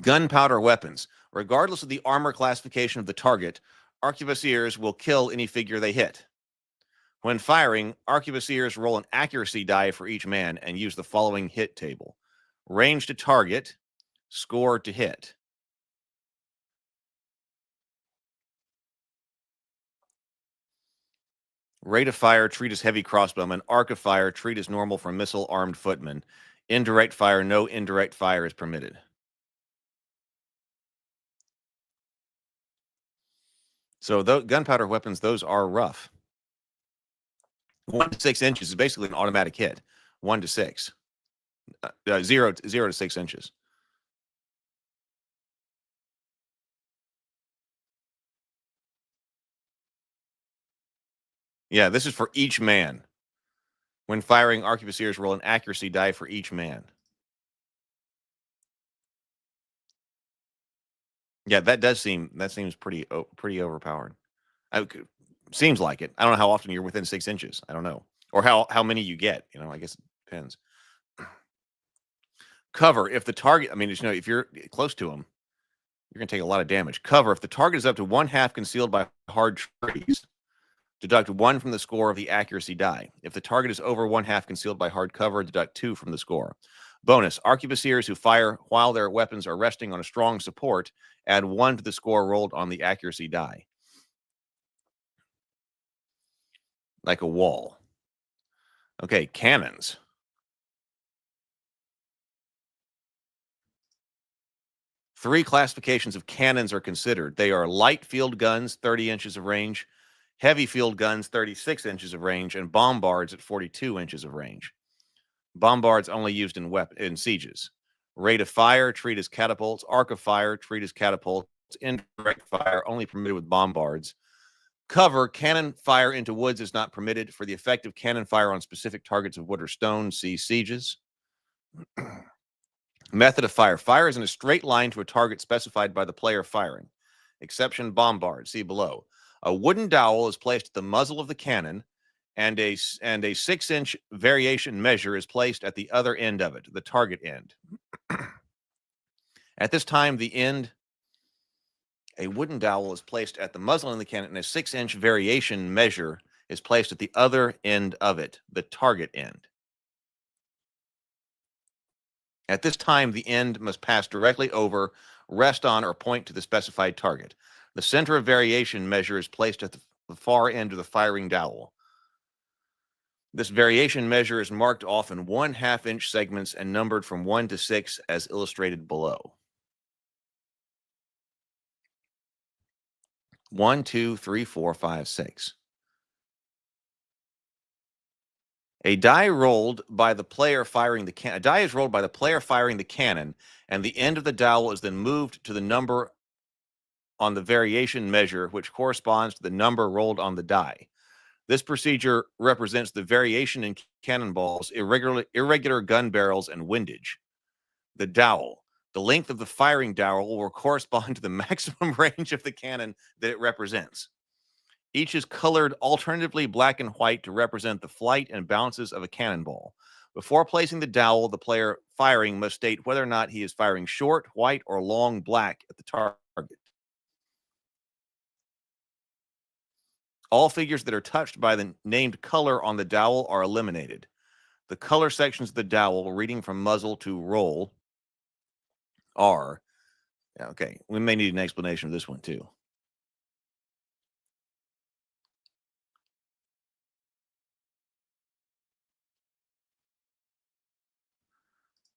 Gunpowder weapons. Regardless of the armor classification of the target, arquebusiers will kill any figure they hit. When firing, arquebusiers roll an accuracy die for each man and use the following hit table. Range to target, score to hit. Rate of fire, treat as heavy crossbowman. Arc of fire, treat as normal for missile-armed footmen. Indirect fire, no indirect fire is permitted. So gunpowder weapons, those are rough. 1 to 6 inches is basically an automatic hit. 1 to 6. 0 to 6 inches. Yeah, this is for each man. When firing, arquebusiers roll an accuracy die for each man. Yeah, that seems pretty overpowered. Seems like it. I don't know how often you're within 6 inches. I don't know, or how many you get. I guess it depends. Cover. If the target, if you're close to them, you're gonna take a lot of damage. Cover. If the target is up to 1/2 concealed by hard trees, deduct 1 from the score of the accuracy die. If the target is over 1/2 concealed by hard cover, deduct 2 from the score. Bonus. Arquebusiers who fire while their weapons are resting on a strong support add 1 to the score rolled on the accuracy die. Like a wall. Okay, cannons. 3 classifications of cannons are considered. They are light field guns, 30 inches of range, heavy field guns, 36 inches of range, and bombards at 42 inches of range. Bombards only used in sieges. Rate of fire, treat as catapults. Arc of fire, treat as catapults. Indirect fire, only permitted with bombards. Cover, cannon fire into woods is not permitted. For the effective cannon fire on specific targets of wood or stone, see sieges. Method of fire. Fire is in a straight line to a target specified by the player firing. Exception, bombard. See below. A wooden dowel is placed at the muzzle of the cannon, and a 6-inch variation measure is placed at the other end of it, the target end. At this time, a wooden dowel is placed at the muzzle of the cannon, and a 6-inch variation measure is placed at the other end of it, the target end. At this time, the end must pass directly over, rest on, or point to the specified target. The center of variation measure is placed at the far end of the firing dowel. This variation measure is marked off in 1/2-inch segments and numbered from 1 to 6 as illustrated below. 1, 2, 3, 4, 5, 6. A die rolled by the player firing the cannon. A die is rolled by the player firing the cannon, and the end of the dowel is then moved to the number on the variation measure, which corresponds to the number rolled on the die. This procedure represents the variation in cannonballs, irregular gun barrels, and windage. The dowel. The length of the firing dowel will correspond to the maximum range of the cannon that it represents. Each is colored alternatively black and white to represent the flight and bounces of a cannonball. Before placing the dowel, the player firing must state whether or not he is firing short, white, or long black at the target. All figures that are touched by the named color on the dowel are eliminated. The color sections of the dowel, reading from muzzle to roll, are... Okay, we may need an explanation of this one, too.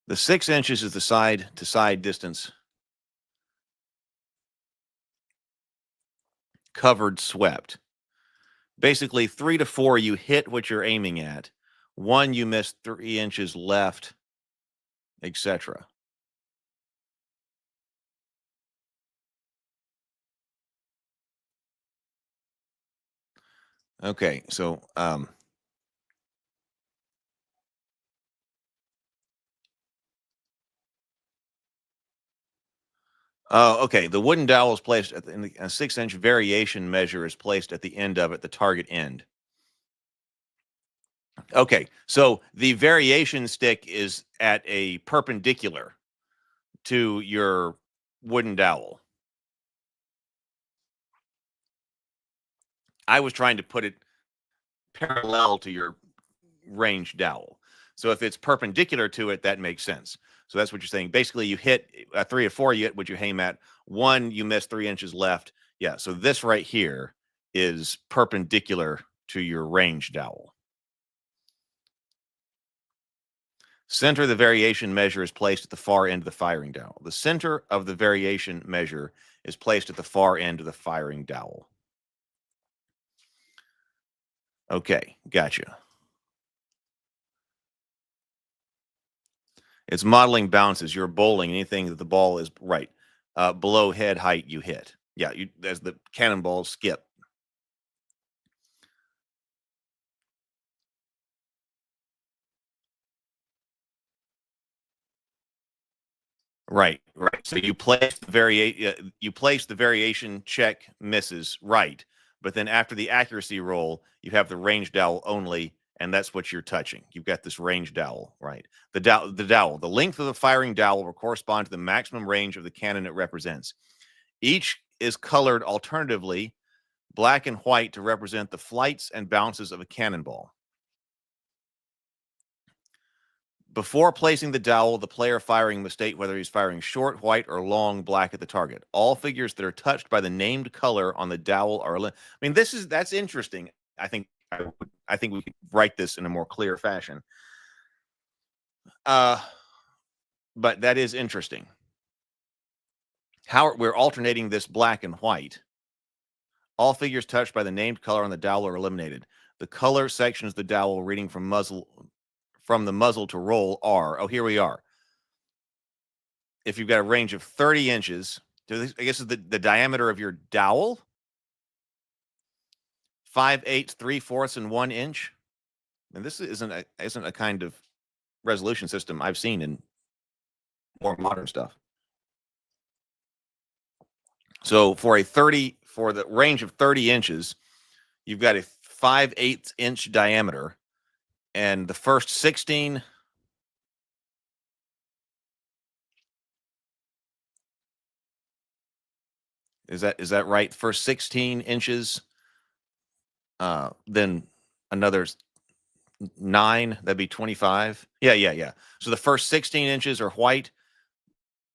The 6 inches is the side-to-side distance. Covered, swept. Basically, 3 to 4, you hit what you're aiming at. 1, you miss 3 inches left, etc. Okay, so okay. The wooden dowel is placed at a 6-inch variation measure is placed at the end of it, the target end. Okay, so the variation stick is at a perpendicular to your wooden dowel. I was trying to put it parallel to your ranged dowel. So if it's perpendicular to it, that makes sense. So that's what you're saying. Basically, you hit 3 or 4, you hit what you aim at. 1, you miss 3 inches left. Yeah, so this right here is perpendicular to your ranged dowel. Center of the variation measure is placed at the far end of the firing dowel. The center of the variation measure is placed at the far end of the firing dowel. Okay, gotcha. It's modeling bounces. You're bowling anything that the ball is right below head height. You hit. Yeah, as the cannonballs skip. Right. So you place the variation check misses right, but then after the accuracy roll, you have the range dowel only, and that's what you're touching. You've got this range dowel, right? The dowel, the length of the firing dowel will correspond to the maximum range of the cannon it represents. Each is colored alternatively black and white to represent the flights and bounces of a cannonball. Before placing the dowel, the player firing must state whether he's firing short, white, or long black at the target. All figures that are touched by the named color on the dowel are... I mean, that's interesting. I think we could write this in a more clear fashion. But that is interesting. how we're alternating this black and white. All figures touched by the named color on the dowel are eliminated. The color sections of the dowel reading from the muzzle to roll are, oh, here we are. If you've got a range of 30 inches, I guess is the diameter of your dowel, 5/8, 3/4, and 1 inch. And this isn't a kind of resolution system I've seen in more modern stuff. So for the range of 30 inches, you've got a 5/8 inch diameter, and the first 16 is that right? First 16 inches, then another 9, that'd be 25. Yeah. So the first 16 inches are white,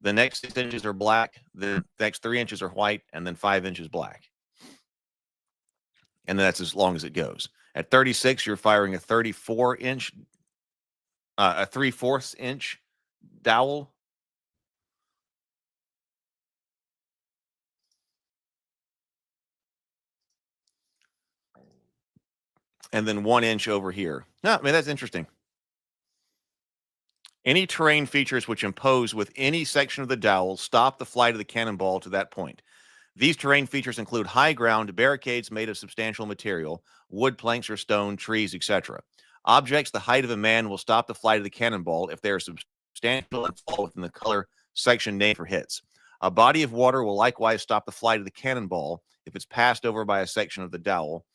the next 6 inches are black, the next 3 inches are white, and then 5 inches black. And that's as long as it goes. At 36, you're firing a 34 inch, a 3/4 inch dowel. And then 1 inch over here. No, I mean, that's interesting. Any terrain features which impose with any section of the dowel stop the flight of the cannonball to that point. These terrain features include high ground, barricades made of substantial material, wood planks or stone, trees, etc. Objects the height of a man will stop the flight of the cannonball if they are substantial and fall within the color section named for hits. A body of water will likewise stop the flight of the cannonball if it's passed over by a section of the dowel.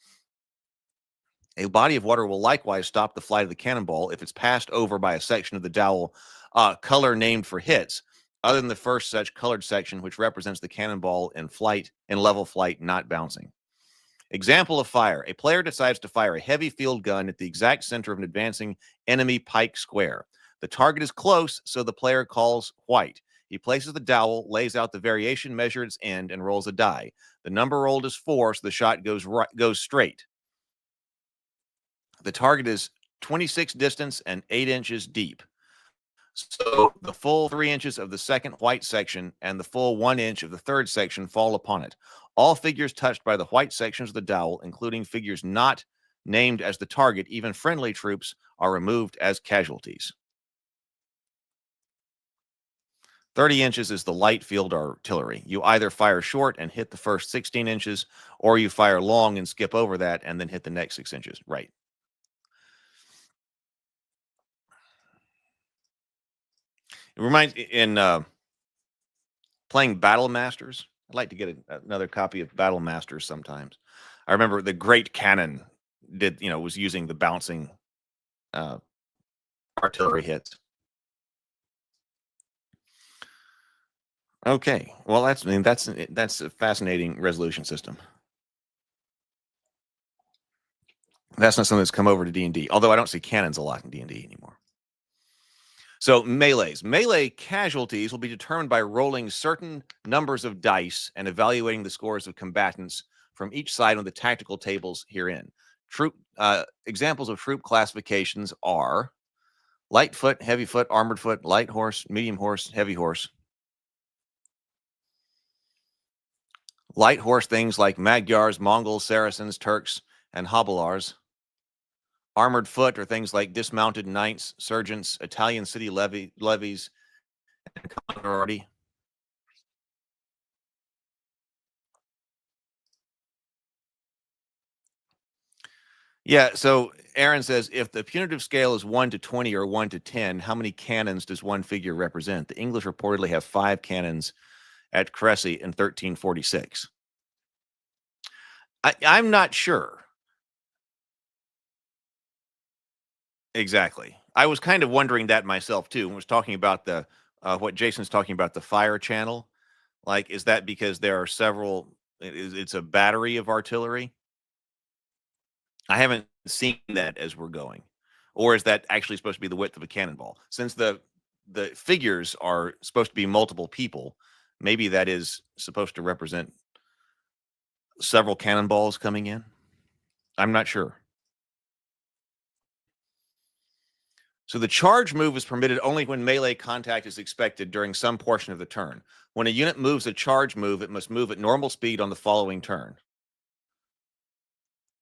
A body of water will likewise stop the flight of the cannonball if it's passed over by a section of the dowel color named for hits, other than the first such colored section, which represents the cannonball in level flight, not bouncing. Example of fire. A player decides to fire a heavy field gun at the exact center of an advancing enemy pike square. The target is close, so the player calls white. He places the dowel, lays out the variation measure at its end, and rolls a die. The number rolled is 4, so the shot goes straight. The target is 26 distance and 8 inches deep. So the full 3 inches of the second white section and the full 1 inch of the third section fall upon it. All figures touched by the white sections of the dowel, including figures not named as the target, even friendly troops, are removed as casualties. 30 inches is the light field artillery. You either fire short and hit the first 16 inches, or you fire long and skip over that and then hit the next 6 inches. Right. It reminds in playing Battle Masters. I'd like to get another copy of Battle Masters sometimes. I remember the Great Cannon was using the bouncing artillery hits. Okay, well that's a fascinating resolution system. That's not something that's come over to D&D, although I don't see cannons a lot in D&D anymore. So melees. Melee casualties will be determined by rolling certain numbers of dice and evaluating the scores of combatants from each side on the tactical tables herein. Examples of troop classifications are light foot, heavy foot, armored foot, light horse, medium horse, heavy horse. Light horse, things like Magyars, Mongols, Saracens, Turks, and Hobilars. Armored foot are things like dismounted knights, sergeants, Italian city levies, and commodorati. Yeah, so Aaron says, if the punitive scale is 1 to 20 or 1 to 10, how many cannons does one figure represent? The English reportedly have 5 cannons at Cressy in 1346. I'm not sure. Exactly. I was kind of wondering that myself too. When I was talking about what Jason's talking about, the fire channel. Like, is that because there are several? It's a battery of artillery. I haven't seen that as we're going, or is that actually supposed to be the width of a cannonball? Since the figures are supposed to be multiple people, maybe that is supposed to represent several cannonballs coming in. I'm not sure. So the charge move is permitted only when melee contact is expected during some portion of the turn. When a unit moves a charge move, it must move at normal speed on the following turn.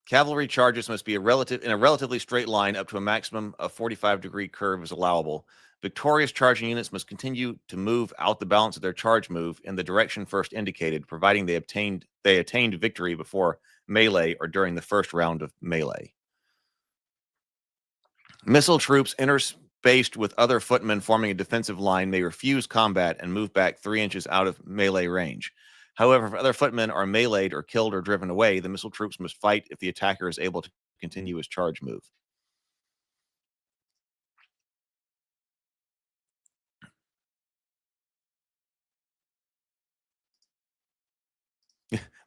Cavalry charges must be in a relatively straight line up to a maximum of 45-degree curve is allowable. Victorious charging units must continue to move out the balance of their charge move in the direction first indicated, providing they attained victory before melee or during the first round of melee. Missile troops interspaced with other footmen forming a defensive line may refuse combat and move back 3 inches out of melee range. However, if other footmen are meleeed or killed or driven away, the missile troops must fight if the attacker is able to continue his charge move.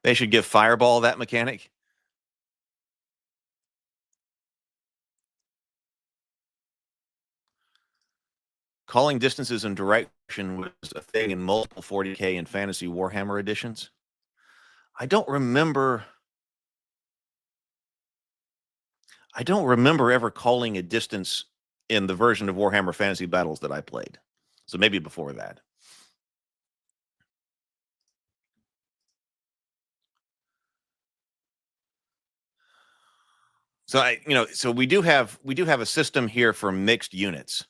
They should give Fireball that mechanic. Calling distances and direction was a thing in multiple 40K and Fantasy Warhammer editions. I don't remember ever calling a distance in the version of Warhammer Fantasy Battles that I played. So maybe before that. So so we do have a system here for mixed units.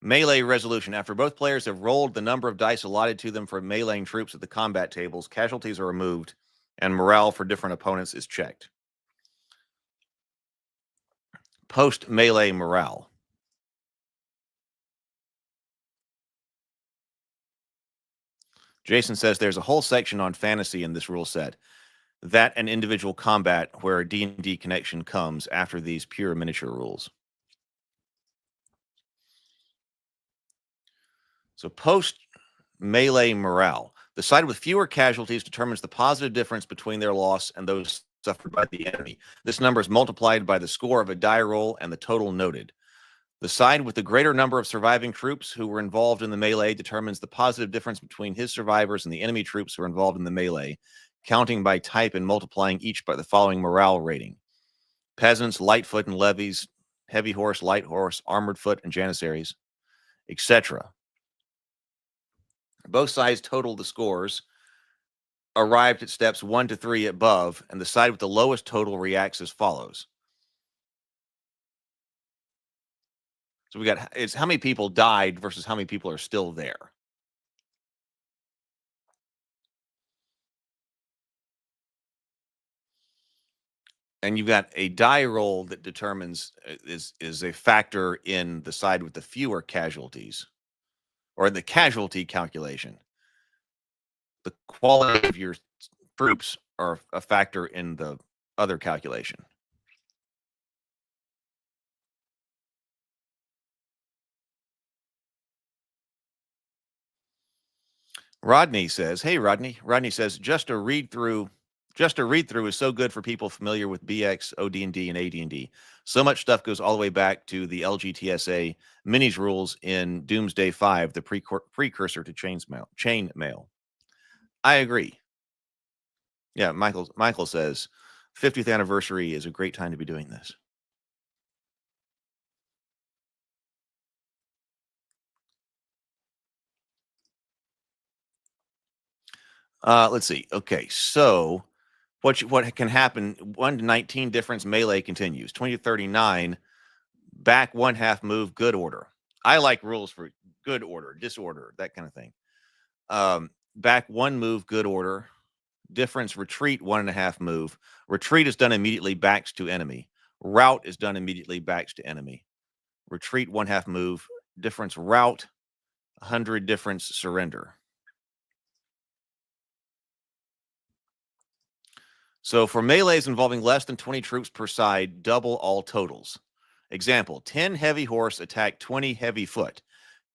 Melee resolution. After both players have rolled the number of dice allotted to them for meleeing troops at the combat tables, casualties are removed, and morale for different opponents is checked. Post-melee morale. Jason says there's a whole section on fantasy in this rule set. That and individual combat where a D&D connection comes after these pure miniature rules. So post-melee morale. The side with fewer casualties determines the positive difference between their loss and those suffered by the enemy. This number is multiplied by the score of a die roll and the total noted. The side with the greater number of surviving troops who were involved in the melee determines the positive difference between his survivors and the enemy troops who were involved in the melee, counting by type and multiplying each by the following morale rating. Peasants, lightfoot and levies, heavy horse, light horse, armored foot, and janissaries, etc. Both sides total the scores, arrived at steps 1 to 3 above, and the side with the lowest total reacts as follows. So it's how many people died versus how many people are still there. And you've got a die roll that determines is a factor in the side with the fewer casualties, or the casualty calculation. The quality of your troops are a factor in the other calculation. Rodney says, hey, Rodney. Rodney says, just a read through is so good for people familiar with BX, OD&D, and AD&D. So much stuff goes all the way back to the LGTSA minis rules in Doomsday 5, the precursor to Chainmail. I agree. Yeah, Michael says, 50th anniversary is a great time to be doing this. Let's see. Okay, so what can happen? 1 to 19 difference melee continues. 20 to 39, back 1/2 move, good order. I like rules for good order, disorder, that kind of thing. Back 1 move, good order. Difference, retreat 1.5 move. Retreat is done immediately, backs to enemy. Rout is done immediately, backs to enemy. Retreat 1/2 move. Difference, rout. 100 difference, surrender. So for melees involving less than 20 troops per side, double all totals. Example, 10 heavy horse attack 20 heavy foot.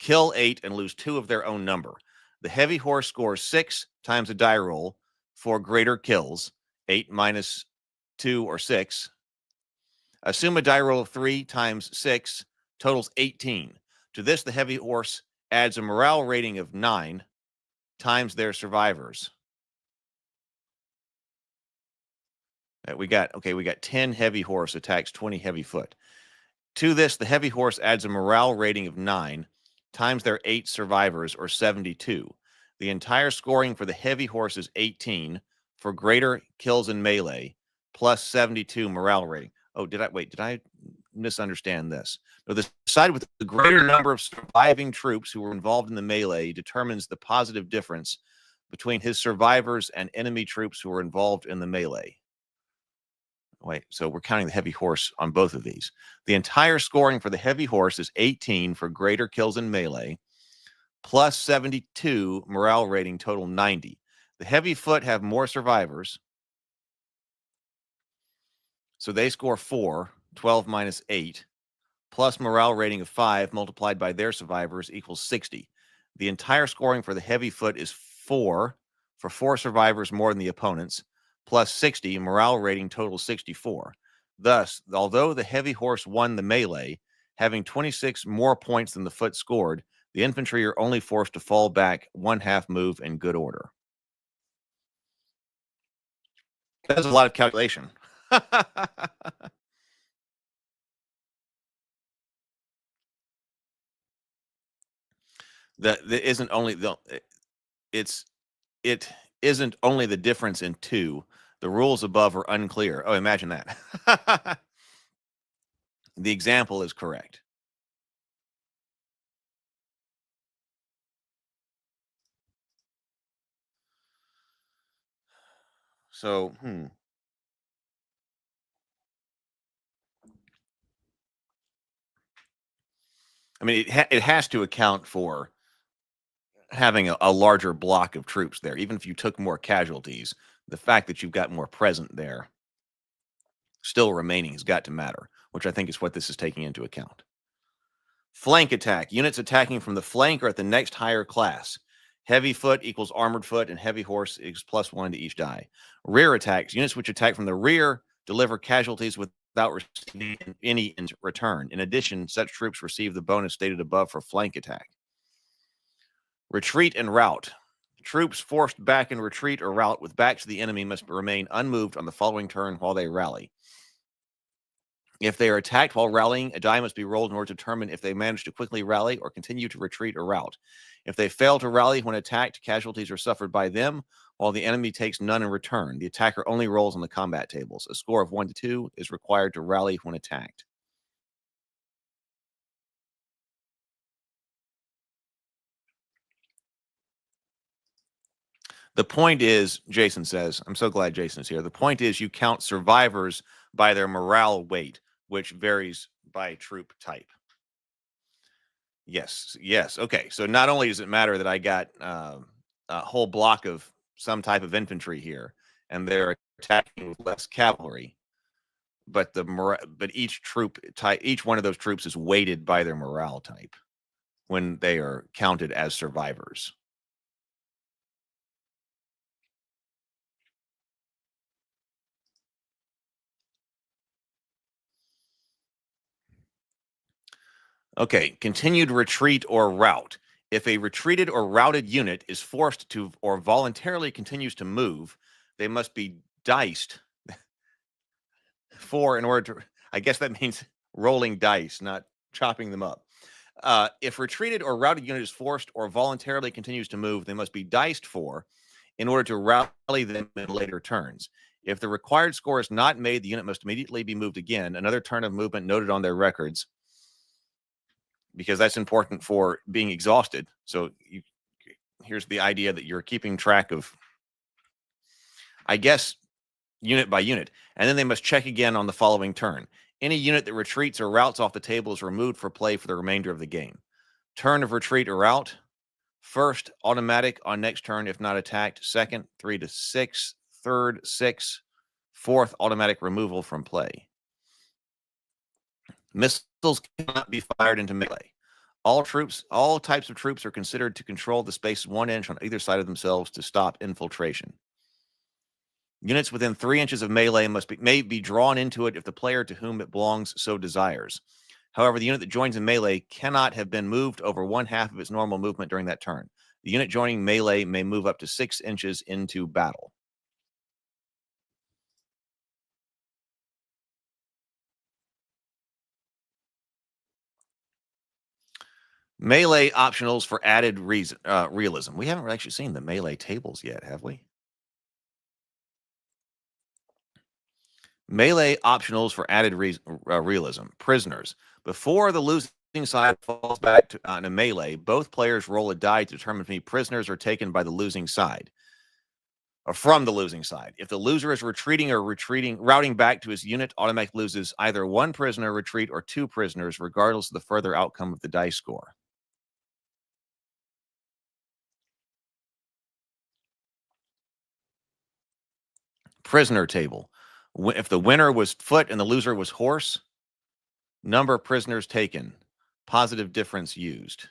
Kill 8 and lose 2 of their own number. The heavy horse scores 6 times a die roll for greater kills, 8 minus 2 or 6. Assume a die roll of 3 times 6 totals 18. To this, the heavy horse adds a morale rating of 9 times their survivors. We got 10 heavy horse attacks 20 heavy foot. To this, the heavy horse adds a morale rating of 9 times their 8 survivors, or 72. The entire scoring for the heavy horse is 18 for greater kills in melee, plus 72 morale rating. Oh, did I misunderstand this? No, the side with the greater number of surviving troops who were involved in the melee determines the positive difference between his survivors and enemy troops who were involved in the melee. Wait, so we're counting the heavy horse on both of these. The entire scoring for the heavy horse is 18 for greater kills in melee, plus 72 morale rating, total 90. The heavy foot have more survivors, so they score 4, 12 minus 8, plus morale rating of 5 multiplied by their survivors equals 60. The entire scoring for the heavy foot is 4 for 4 survivors more than the opponents, plus 60, morale rating total 64. Thus, although the heavy horse won the melee, having 26 more points than the foot scored, the infantry are only forced to fall back 1/2 move in good order. That's a lot of calculation. That isn't only the it isn't only the difference in 2. The rules above are unclear. Oh, imagine that. The example is correct. So, I mean, it has to account for having a larger block of troops there. Even if you took more casualties, the fact that you've got more present there still remaining has got to matter, which I think is what this is taking into account. Flank attack. Units attacking from the flank are at the next higher class. Heavy foot equals armored foot, and heavy horse is +1 to each die. Rear attacks. Units which attack from the rear deliver casualties without receiving any in return. In addition, such troops receive the bonus stated above for flank attack. Retreat and rout. Troops forced back in retreat or rout with backs to the enemy must remain unmoved on the following turn while they rally. If they are attacked while rallying, a die must be rolled in order to determine if they manage to quickly rally or continue to retreat or rout. If they fail to rally when attacked, casualties are suffered by them, while the enemy takes none in return. The attacker only rolls on the combat tables. A score of 1 to 2 is required to rally when attacked. The point is, Jason says, I'm so glad Jason's here. The point is you count survivors by their morale weight, which varies by troop type. Yes. Okay. So not only does it matter that I got a whole block of some type of infantry here, and they're attacking with less cavalry, but each troop type, each one of those troops is weighted by their morale type when they are counted as survivors. Okay, continued retreat or rout. If a retreated or routed unit is forced to or voluntarily continues to move, they must be diced in order to, I guess that means rolling dice, not chopping them up. If retreated or routed unit is forced or voluntarily continues to move, they must be diced in order to rally them in later turns. If the required score is not made, the unit must immediately be moved again. Another turn of movement noted on their records, because that's important for being exhausted. So here's the idea that you're keeping track of, I guess, unit by unit. And then they must check again on the following turn. Any unit that retreats or routs off the table is removed for play for the remainder of the game. Turn of retreat or rout. First, automatic on next turn if not attacked. Second, 3 to 6. Third, 6. Fourth, automatic removal from play. Missiles cannot be fired into melee. All types of troops are considered to control the space 1 inch on either side of themselves to stop infiltration. Units within 3 inches of melee may be drawn into it if the player to whom it belongs so desires. However, the unit that joins in melee cannot have been moved over 1/2 of its normal movement during that turn. The unit joining melee may move up to 6 inches into battle. Melee optionals for added realism. We haven't actually seen the melee tables yet, have we? Melee optionals for added realism. Prisoners. Before the losing side falls back to, on a melee, both players roll a die to determine if any prisoners are taken by the losing side. Or from the losing side. If the loser is retreating or routing back to his unit, automatically loses either one prisoner retreat or two prisoners, regardless of the further outcome of the dice score. Prisoner table. If the winner was foot and the loser was horse, number of prisoners taken, positive difference used.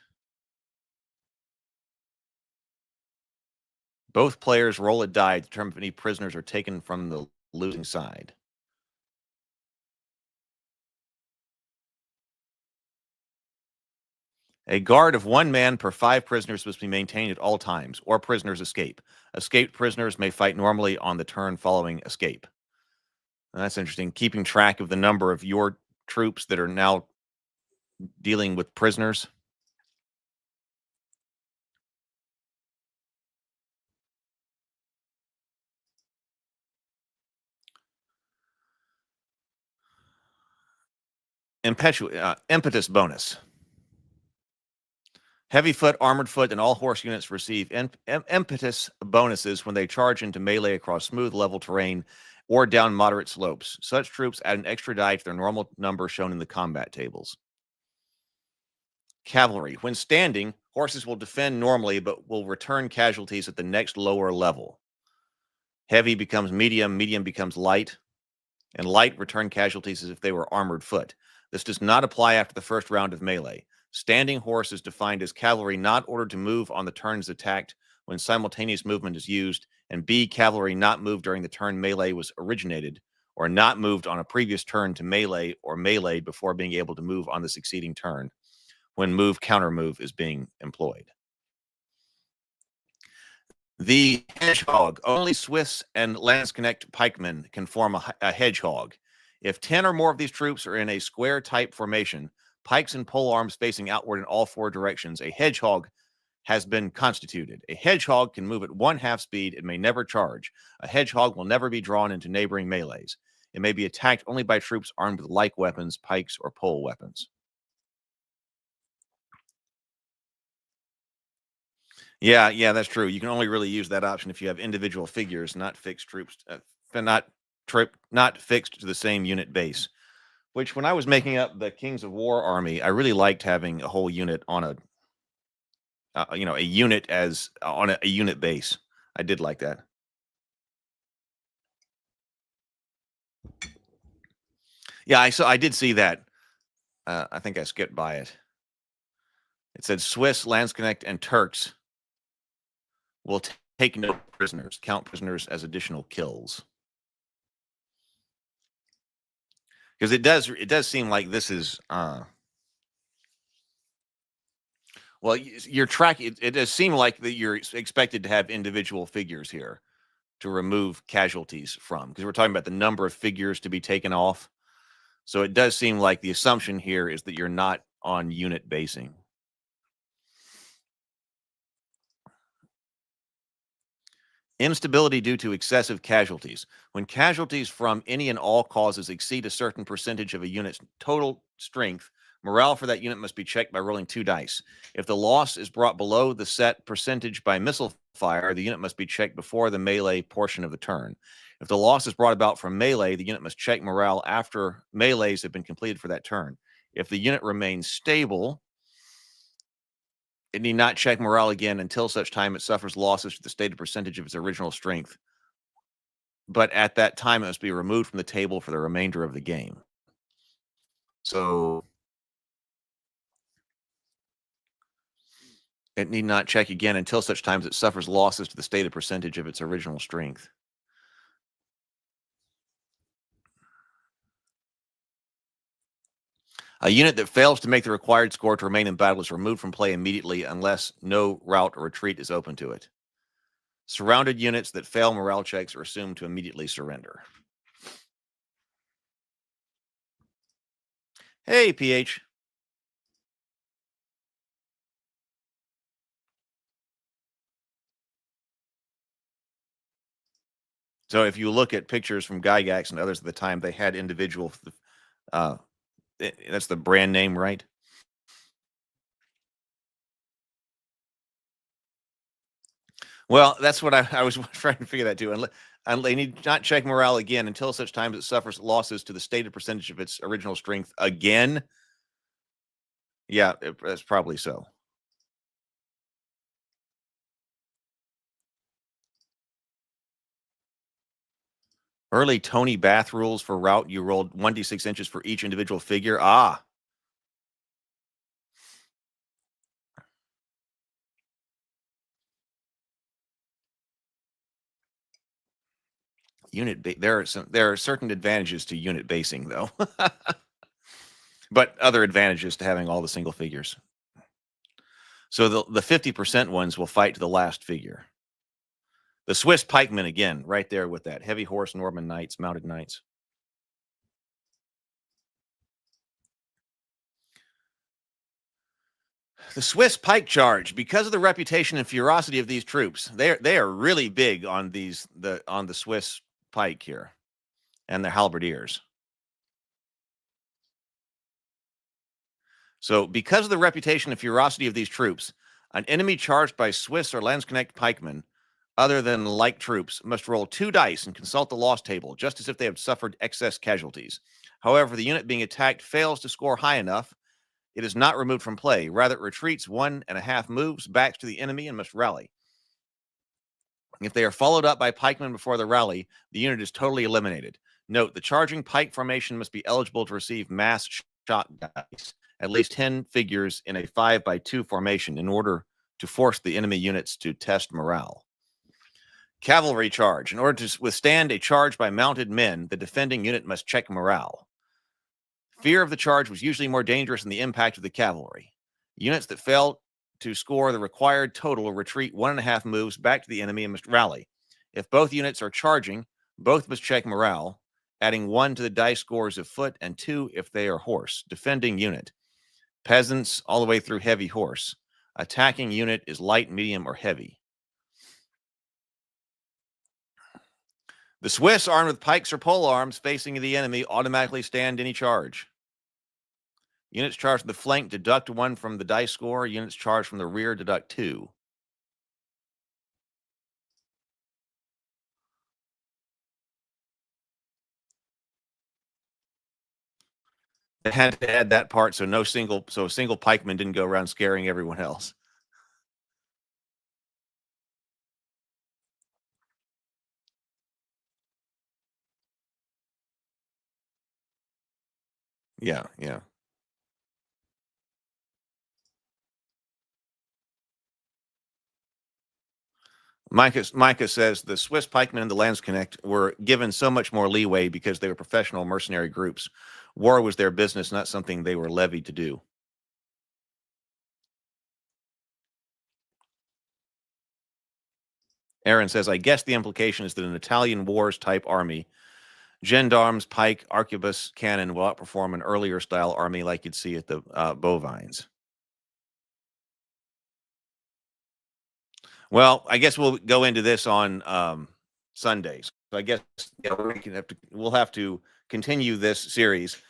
Both players roll a die to determine if any prisoners are taken from the losing side. A guard of 1 man per 5 prisoners must be maintained at all times, or prisoners escape. Escaped prisoners may fight normally on the turn following escape. And that's interesting. Keeping track of the number of your troops that are now dealing with prisoners. Impetus bonus. Heavy foot, armored foot, and all horse units receive impetus bonuses when they charge into melee across smooth, level terrain or down moderate slopes. Such troops add an extra die to their normal number shown in the combat tables. Cavalry. When standing, horses will defend normally but will return casualties at the next lower level. Heavy becomes medium, medium becomes light, and light return casualties as if they were armored foot. This does not apply after the first round of melee. Standing horse is defined as cavalry not ordered to move on the turns attacked when simultaneous movement is used, and B, cavalry not moved during the turn melee was originated, or not moved on a previous turn to melee or meleeed before being able to move on the succeeding turn when move counter move is being employed. The hedgehog. Only Swiss and Landsknecht pikemen can form a hedgehog. If 10 or more of these troops are in a square type formation, pikes and pole arms facing outward in all 4 directions, a hedgehog has been constituted. A hedgehog can move at 1/2 speed and may never charge. A hedgehog will never be drawn into neighboring melees. It may be attacked only by troops armed with like weapons, pikes, or pole weapons. Yeah, that's true. You can only really use that option if you have individual figures, not fixed troops, not fixed to the same unit base. Which, when I was making up the Kings of War army, I really liked having a whole unit on a, a unit as on a unit base. I did like that. Yeah, I did see that. I think I skipped by it. It said Swiss, Landsknecht, and Turks will take no prisoners, count prisoners as additional kills. Because it does seem like this is well, you're tracking. It does seem like that you're expected to have individual figures here to remove casualties from, because we're talking about the number of figures to be taken off. So it does seem like the assumption here is that you're not on unit basing. Instability due to excessive casualties. When casualties from any and all causes exceed a certain percentage of a unit's total strength, morale for that unit must be checked by rolling 2 dice. If the loss is brought below the set percentage by missile fire, the unit must be checked before the melee portion of the turn. If the loss is brought about from melee, the unit must check morale after melees have been completed for that turn. If the unit remains stable, it need not check morale again until such time it suffers losses to the stated percentage of its original strength. But at that time, it must be removed from the table for the remainder of the game. So it need not check again until such times it suffers losses to the stated percentage of its original strength. A unit that fails to make the required score to remain in battle is removed from play immediately unless no route or retreat is open to it. Surrounded units that fail morale checks are assumed to immediately surrender. Hey, PH. So if you look at pictures from Gygax and others at the time, they had individual, that's the brand name, right? Well, that's what I was trying to figure that too. And they need not check morale again until such time as it suffers losses to the stated percentage of its original strength again. Yeah, that's probably so. Early Tony Bath rules for route. You rolled 1d6 inches for each individual figure. Ah. There are certain advantages to unit basing, though. But other advantages to having all the single figures. So the 50% ones will fight to the last figure. The Swiss pikemen, again, right there with that. Heavy horse Norman knights, mounted knights. The Swiss pike charge, because of the reputation and ferocity of these troops, they are really big on the Swiss pike here and the halberdiers. So because of the reputation and ferocity of these troops, an enemy charged by Swiss or Landsknecht pikemen, other than like troops, must roll 2 dice and consult the loss table, just as if they have suffered excess casualties. However, the unit being attacked fails to score high enough, it is not removed from play. Rather, it retreats 1.5 moves back to the enemy and must rally. If they are followed up by pikemen before the rally, the unit is totally eliminated. Note, the charging pike formation must be eligible to receive mass shot dice, at least 10 figures in a 5x2 formation in order to force the enemy units to test morale. Cavalry charge. In order to withstand a charge by mounted men, the defending unit must check morale. Fear of the charge was usually more dangerous than the impact of the cavalry. Units that fail to score the required total will retreat 1.5 moves back to the enemy and must rally. If both units are charging, both must check morale, adding 1 to the dice scores of foot and 2 if they are horse. Defending unit. Peasants all the way through heavy horse. Attacking unit is light, medium, or heavy. The Swiss, armed with pikes or pole arms facing the enemy, automatically stand any charge. Units charged from the flank deduct 1 from the dice score. Units charged from the rear deduct 2. They had to add that part so a single pikeman didn't go around scaring everyone else. Yeah, yeah. Micah says the Swiss pikemen and the Landsknecht were given so much more leeway because they were professional mercenary groups. War was their business, not something they were levied to do. Aaron says, I guess the implication is that an Italian wars type army, gendarmes, pike, arquebus, cannon will outperform an earlier style army like you'd see at the bovines. Well, I guess we'll go into this on Sundays. So I guess we'll have to continue this series.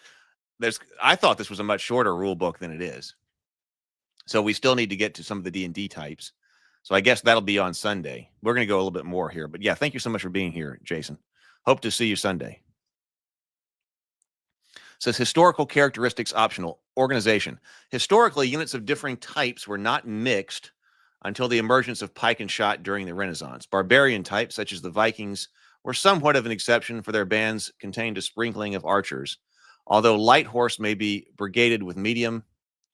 I thought this was a much shorter rule book than it is. So we still need to get to some of the D&D types. So I guess that'll be on Sunday. We're going to go a little bit more here. But yeah, thank you so much for being here, Jason. Hope to see you Sunday. Says historical characteristics optional. Organization. Historically, units of differing types were not mixed until the emergence of pike and shot during the Renaissance. Barbarian types, such as the Vikings, were somewhat of an exception, for their bands contained a sprinkling of archers. Although light horse may be brigaded with medium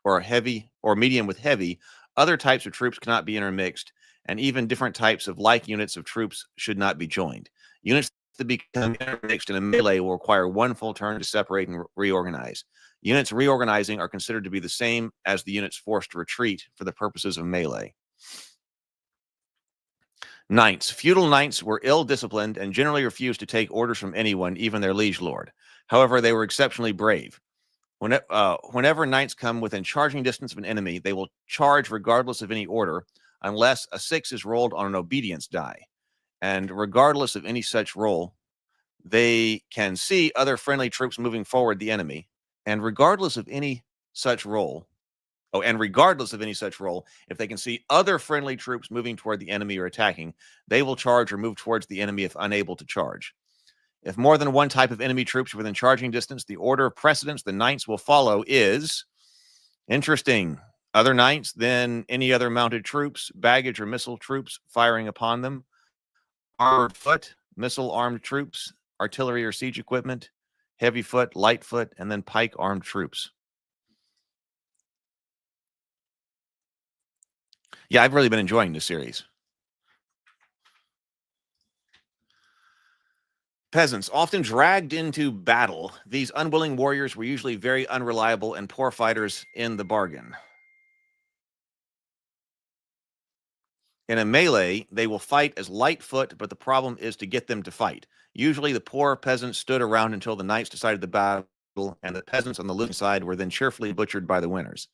or heavy, or medium with heavy, other types of troops cannot be intermixed, and even different types of like units of troops should not be joined. Units that become intermixed in a melee will require 1 full turn to separate and reorganize. Units reorganizing are considered to be the same as the units forced to retreat for the purposes of melee. Knights. Feudal knights were ill-disciplined and generally refused to take orders from anyone, even their liege lord. However, they were exceptionally brave. Whenever knights come within charging distance of an enemy, they will charge regardless of any order, unless a 6 is rolled on an obedience die. And regardless of any such roll, they can see other friendly troops moving forward the enemy. And regardless of any such roll, if they can see other friendly troops moving toward the enemy or attacking, they will charge or move towards the enemy if unable to charge. If more than one type of enemy troops are within charging distance, the order of precedence the knights will follow is interesting. Other knights, then any other mounted troops, baggage or missile troops firing upon them, armored foot, missile-armed troops, artillery or siege equipment, heavy foot, light foot, and then pike-armed troops. Yeah, I've really been enjoying this series. Peasants, often dragged into battle, these unwilling warriors were usually very unreliable and poor fighters in the bargain. In a melee, they will fight as light foot, but the problem is to get them to fight. Usually the poor peasants stood around until the knights decided the battle, and the peasants on the losing side were then cheerfully butchered by the winners.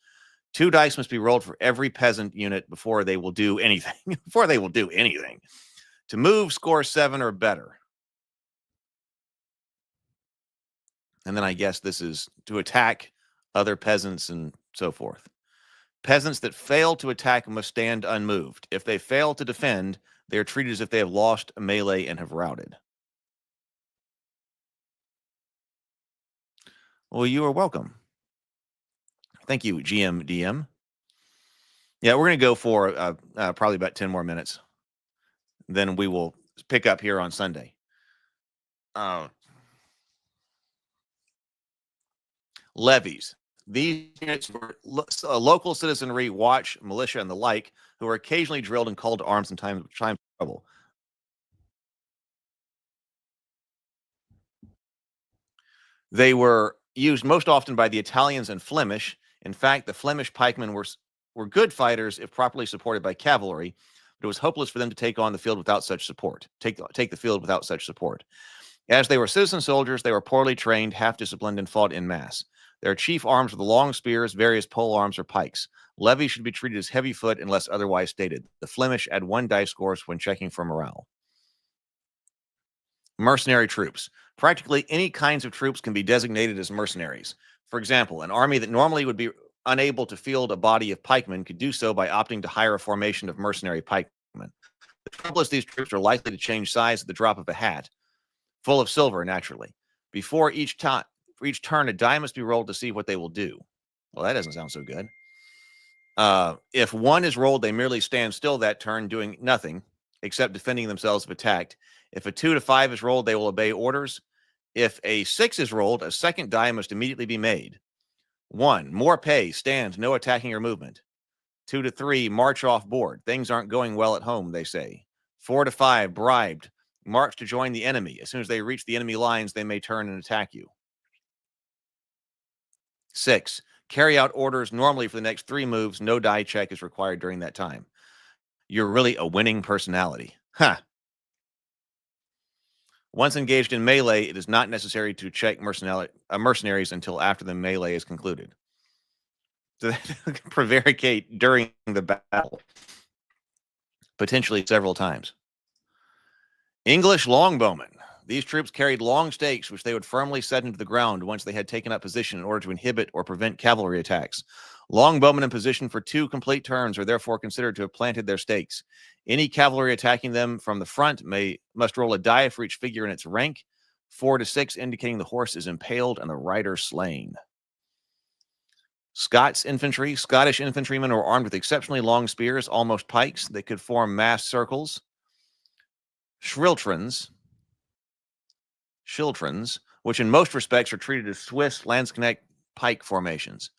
2 dice must be rolled for every peasant unit before they will do anything. To move, score 7 or better. And then I guess this is to attack other peasants and so forth. Peasants that fail to attack must stand unmoved. If they fail to defend, they are treated as if they have lost a melee and have routed. Well, you are welcome. Thank you, GMDM. Yeah, we're going to go for probably about 10 more minutes. Then we will pick up here on Sunday. Levies. These units were local citizenry, watch, militia, and the like, who were occasionally drilled and called to arms in times of trouble. They were used most often by the Italians and Flemish. In fact, the Flemish pikemen were good fighters if properly supported by cavalry, but it was hopeless for them to take on the field without such support. Take the field without such support. As they were citizen soldiers, they were poorly trained, half disciplined, and fought en masse. Their chief arms were the long spears, various pole arms, or pikes. Levies should be treated as heavy foot unless otherwise stated. The Flemish add 1 dice scores when checking for morale. Mercenary troops. Practically any kinds of troops can be designated as mercenaries. For example, an army that normally would be unable to field a body of pikemen could do so by opting to hire a formation of mercenary pikemen. The trouble is these troops are likely to change size at the drop of a hat, full of silver, naturally. For each turn, a die must be rolled to see what they will do. Well, that doesn't sound so good. If 1 is rolled, they merely stand still that turn, doing nothing except defending themselves if attacked. If a 2 to 5 is rolled, they will obey orders. If a 6 is rolled, a second die must immediately be made. 1, more pay, stand, no attacking or movement. 2 to 3, march off board. Things aren't going well at home, they say. 4 to 5, bribed. March to join the enemy. As soon as they reach the enemy lines, they may turn and attack you. 6, carry out orders normally for the next 3 moves. No die check is required during that time. You're really a winning personality. Huh. Once engaged in melee, it is not necessary to check mercenaries until after the melee is concluded. So they can prevaricate during the battle, potentially several times. English longbowmen. These troops carried long stakes, which they would firmly set into the ground once they had taken up position in order to inhibit or prevent cavalry attacks. Longbowmen in position for 2 complete turns are therefore considered to have planted their stakes. Any cavalry attacking them from the front must roll a die for each figure in its rank, 4 to 6 indicating the horse is impaled and the rider slain. Scottish infantrymen were armed with exceptionally long spears, almost pikes, that could form mass circles. Schiltrons, which in most respects are treated as Swiss Landsknecht pike formations.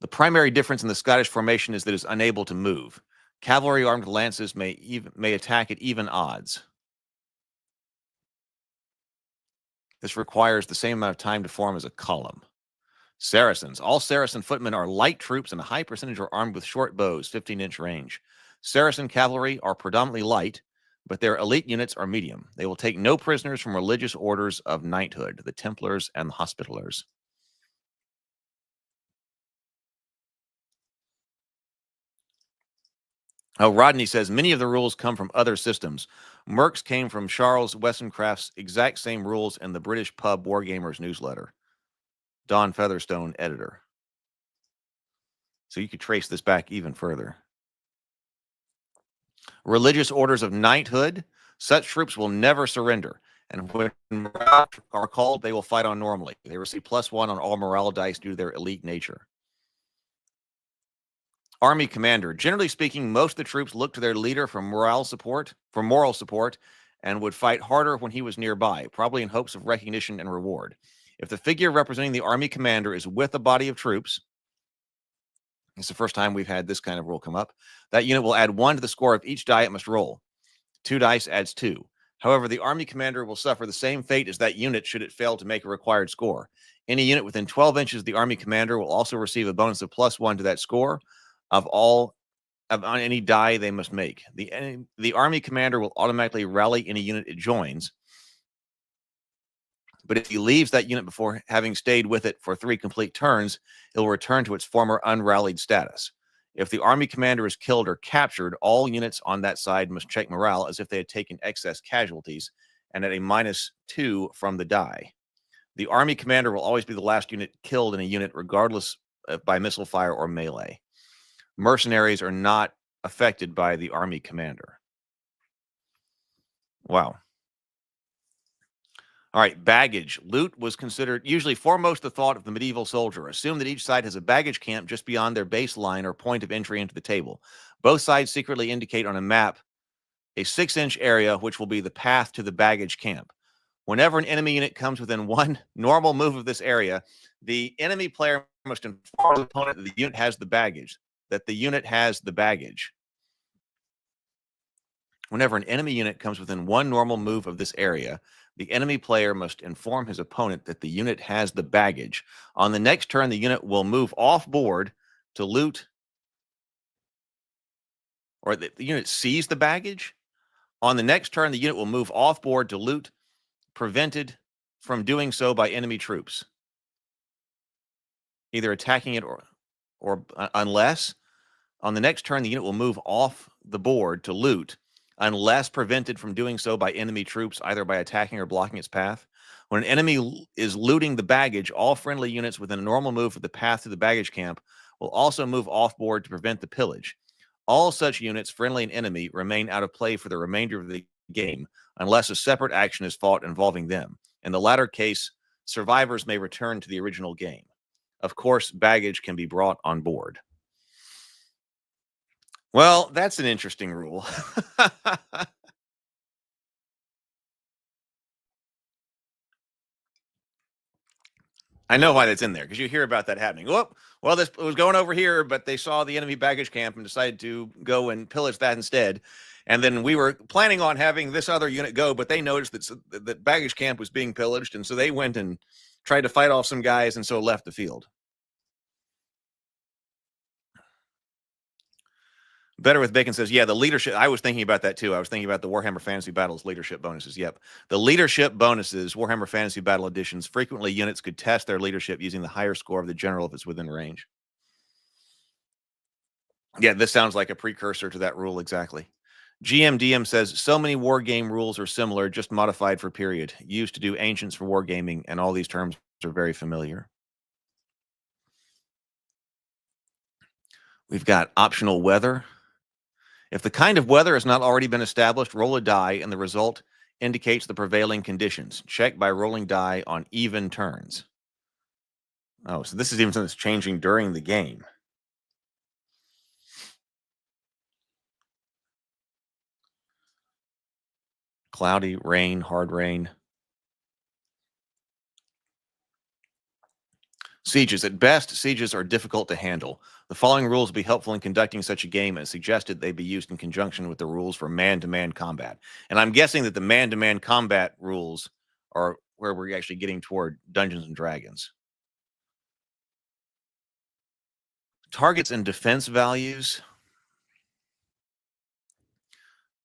The primary difference in the Scottish formation is that it is unable to move. Cavalry armed with lances may attack at even odds. This requires the same amount of time to form as a column. Saracens. All Saracen footmen are light troops, and a high percentage are armed with short bows, 15-inch range. Saracen cavalry are predominantly light, but their elite units are medium. They will take no prisoners from religious orders of knighthood, the Templars and the Hospitallers. Oh, Rodney says many of the rules come from other systems. Mercs came from Charles Wessoncraft's exact same rules in the British Pub Wargamers newsletter. Don Featherstone, editor. So you could trace this back even further. Religious orders of knighthood. Such troops will never surrender. And when morale are called, they will fight on normally. They receive +1 on all morale dice due to their elite nature. Army commander. Generally speaking, most of the troops look to their leader for moral support, and would fight harder when he was nearby, probably in hopes of recognition and reward. If the figure representing the army commander is with a body of troops, it's the first time we've had this kind of rule come up, that unit will add 1 to the score of each die it must roll. 2 dice adds 2. However, the army commander will suffer the same fate as that unit should it fail to make a required score. Any unit within 12 inches of the army commander will also receive a bonus of +1 to that score on any die they must make. The army commander will automatically rally any unit it joins, but if he leaves that unit before having stayed with it for 3 complete turns, it will return to its former unrallied status. If the army commander is killed or captured, all units on that side must check morale as if they had taken excess casualties and at a -2 from the die. The army commander will always be the last unit killed in a unit, regardless by missile fire or melee. Mercenaries are not affected by the army commander. Wow. All right, baggage. Loot was considered usually foremost the thought of the medieval soldier. Assume that each side has a baggage camp just beyond their baseline or point of entry into the table. Both sides secretly indicate on a map a 6-inch area, which will be the path to the baggage camp. Whenever an enemy unit comes within 1 normal move of this area, the enemy player must inform the opponent that the unit has the baggage. Whenever an enemy unit comes within 1 normal move of this area, the enemy player must inform his opponent that the unit has the baggage. On the next turn, the unit will move off board to loot, or the unit sees the baggage. On the next turn, the unit will move off board to loot, prevented from doing so by enemy troops, either attacking it or unless on the next turn, the unit will move off the board to loot, unless prevented from doing so by enemy troops, either by attacking or blocking its path. When an enemy is looting the baggage, all friendly units within a normal move of the path to the baggage camp will also move off board to prevent the pillage. All such units, friendly and enemy, remain out of play for the remainder of the game, unless a separate action is fought involving them. In the latter case, survivors may return to the original game. Of course, baggage can be brought on board. Well, that's an interesting rule. I know why that's in there, because you hear about that happening. Well, this was going over here, but they saw the enemy baggage camp and decided to go and pillage that instead. And then we were planning on having this other unit go, but they noticed that baggage camp was being pillaged, and so they went and tried to fight off some guys, and so left the field. Better with Bacon says, yeah, the leadership. I was thinking about that too. I was thinking about the Warhammer Fantasy Battles leadership bonuses. Yep. The leadership bonuses, Warhammer Fantasy Battle editions, frequently units could test their leadership using the higher score of the general if it's within range. Yeah, this sounds like a precursor to that rule exactly. GMDM says, so many war game rules are similar, just modified for period. Used to do ancients for wargaming, and all these terms are very familiar. We've got optional weather. If the kind of weather has not already been established, roll a die, and the result indicates the prevailing conditions. Check by rolling die on even turns. Oh, so this is even something that's changing during the game. Cloudy, rain, hard rain. Sieges. At best, sieges are difficult to handle. The following rules will be helpful in conducting such a game, and suggested they be used in conjunction with the rules for man-to-man combat. And I'm guessing that the man-to-man combat rules are where we're actually getting toward Dungeons and Dragons. Targets and defense values.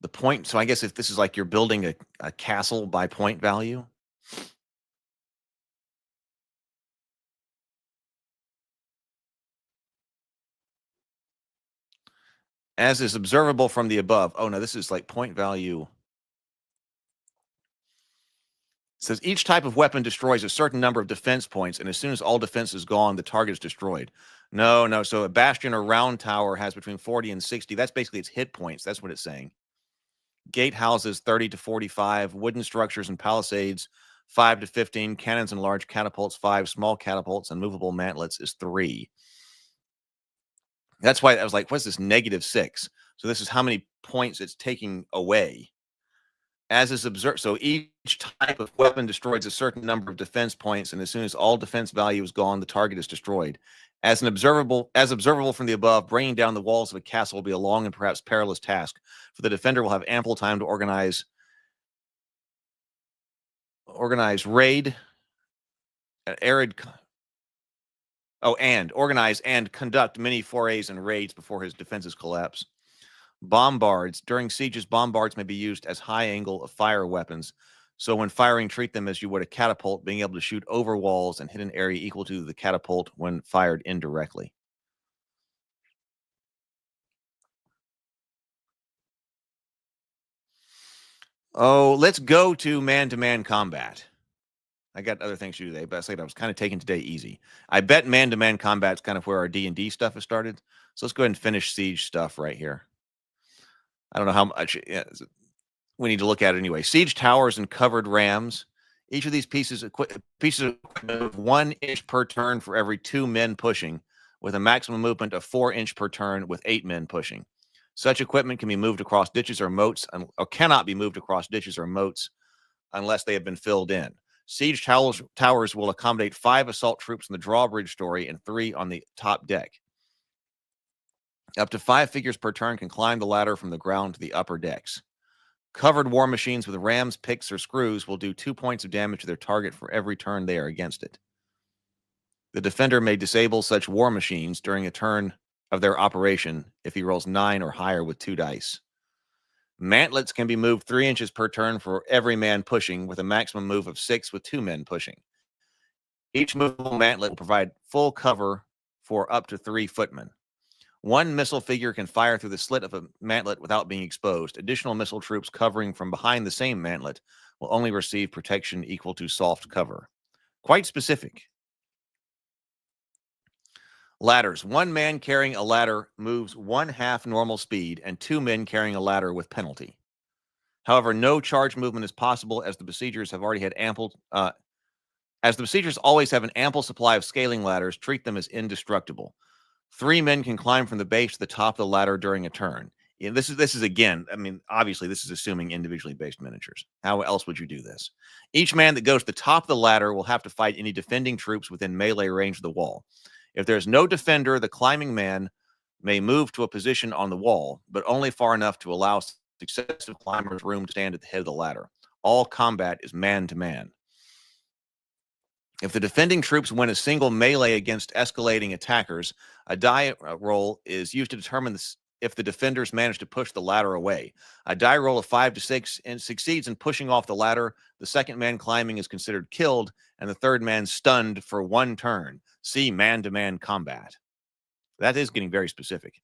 The point, so I guess if this is like you're building a castle by point value. As is observable from the above. Oh, no, this is like point value. It says each type of weapon destroys a certain number of defense points, and as soon as all defense is gone, the target is destroyed. No. So a bastion or round tower has between 40 and 60. That's basically its hit points. That's what it's saying. Gatehouses 30 to 45. Wooden structures and palisades 5 to 15. Cannons and large catapults 5. Small catapults and movable mantlets is 3. That's why I was like, what's this -6? So this is how many points it's taking away. As is observed, so each type of weapon destroys a certain number of defense points, and as soon as all defense value is gone, the target is destroyed. As observable from the above, bringing down the walls of a castle will be a long and perhaps perilous task, for the defender will have ample time to organize raid, organize and conduct many forays and raids before his defenses collapse. Bombards. During sieges, bombards may be used as high-angle fire weapons. So when firing, treat them as you would a catapult, being able to shoot over walls and hit an area equal to the catapult when fired indirectly. Oh, let's go to man-to-man combat. I got other things to do today, but I said I was kind of taking today easy. I bet man-to-man combat is kind of where our D&D stuff has started. So let's go ahead and finish siege stuff right here. I don't know how much we need to look at it anyway. Siege towers and covered rams. Each of these pieces of equipment of 1 inch per turn for every 2 men pushing, with a maximum movement of 4 inch per turn with 8 men pushing. Such equipment can be moved across ditches or moats, or cannot be moved across ditches or moats unless they have been filled in. Siege towers will accommodate 5 assault troops in the drawbridge story and 3 on the top deck. Up to 5 figures per turn can climb the ladder from the ground to the upper decks. Covered war machines with rams, picks, or screws will do 2 points of damage to their target for every turn they are against it. The defender may disable such war machines during a turn of their operation if he rolls 9 or higher with 2 dice. Mantlets can be moved 3 inches per turn for every man pushing, with a maximum move of 6 with 2 men pushing. Each movable mantlet will provide full cover for up to 3 footmen. 1 missile figure can fire through the slit of a mantlet without being exposed. Additional missile troops covering from behind the same mantlet will only receive protection equal to soft cover. Quite specific. Ladders. 1 man carrying a ladder moves 1/2 normal speed, and 2 men carrying a ladder with penalty. However, no charge movement is possible as the besiegers have already had as the besiegers always have an ample supply of scaling ladders. Treat them as indestructible. 3 men can climb from the base to the top of the ladder during a turn. Yeah, this is again, I mean, obviously this is assuming individually based miniatures. How else would you do this? Each man that goes to the top of the ladder will have to fight any defending troops within melee range of the wall. If there's no defender, the climbing man may move to a position on the wall, but only far enough to allow successive climbers room to stand at the head of the ladder. All combat is man-to-man. If the defending troops win a single melee against escalating attackers, a die roll is used to determine if the defenders manage to push the ladder away. A die roll of 5 to 6 and succeeds in pushing off the ladder. The second man climbing is considered killed, and the third man stunned for 1 turn. See man-to-man combat. That is getting very specific.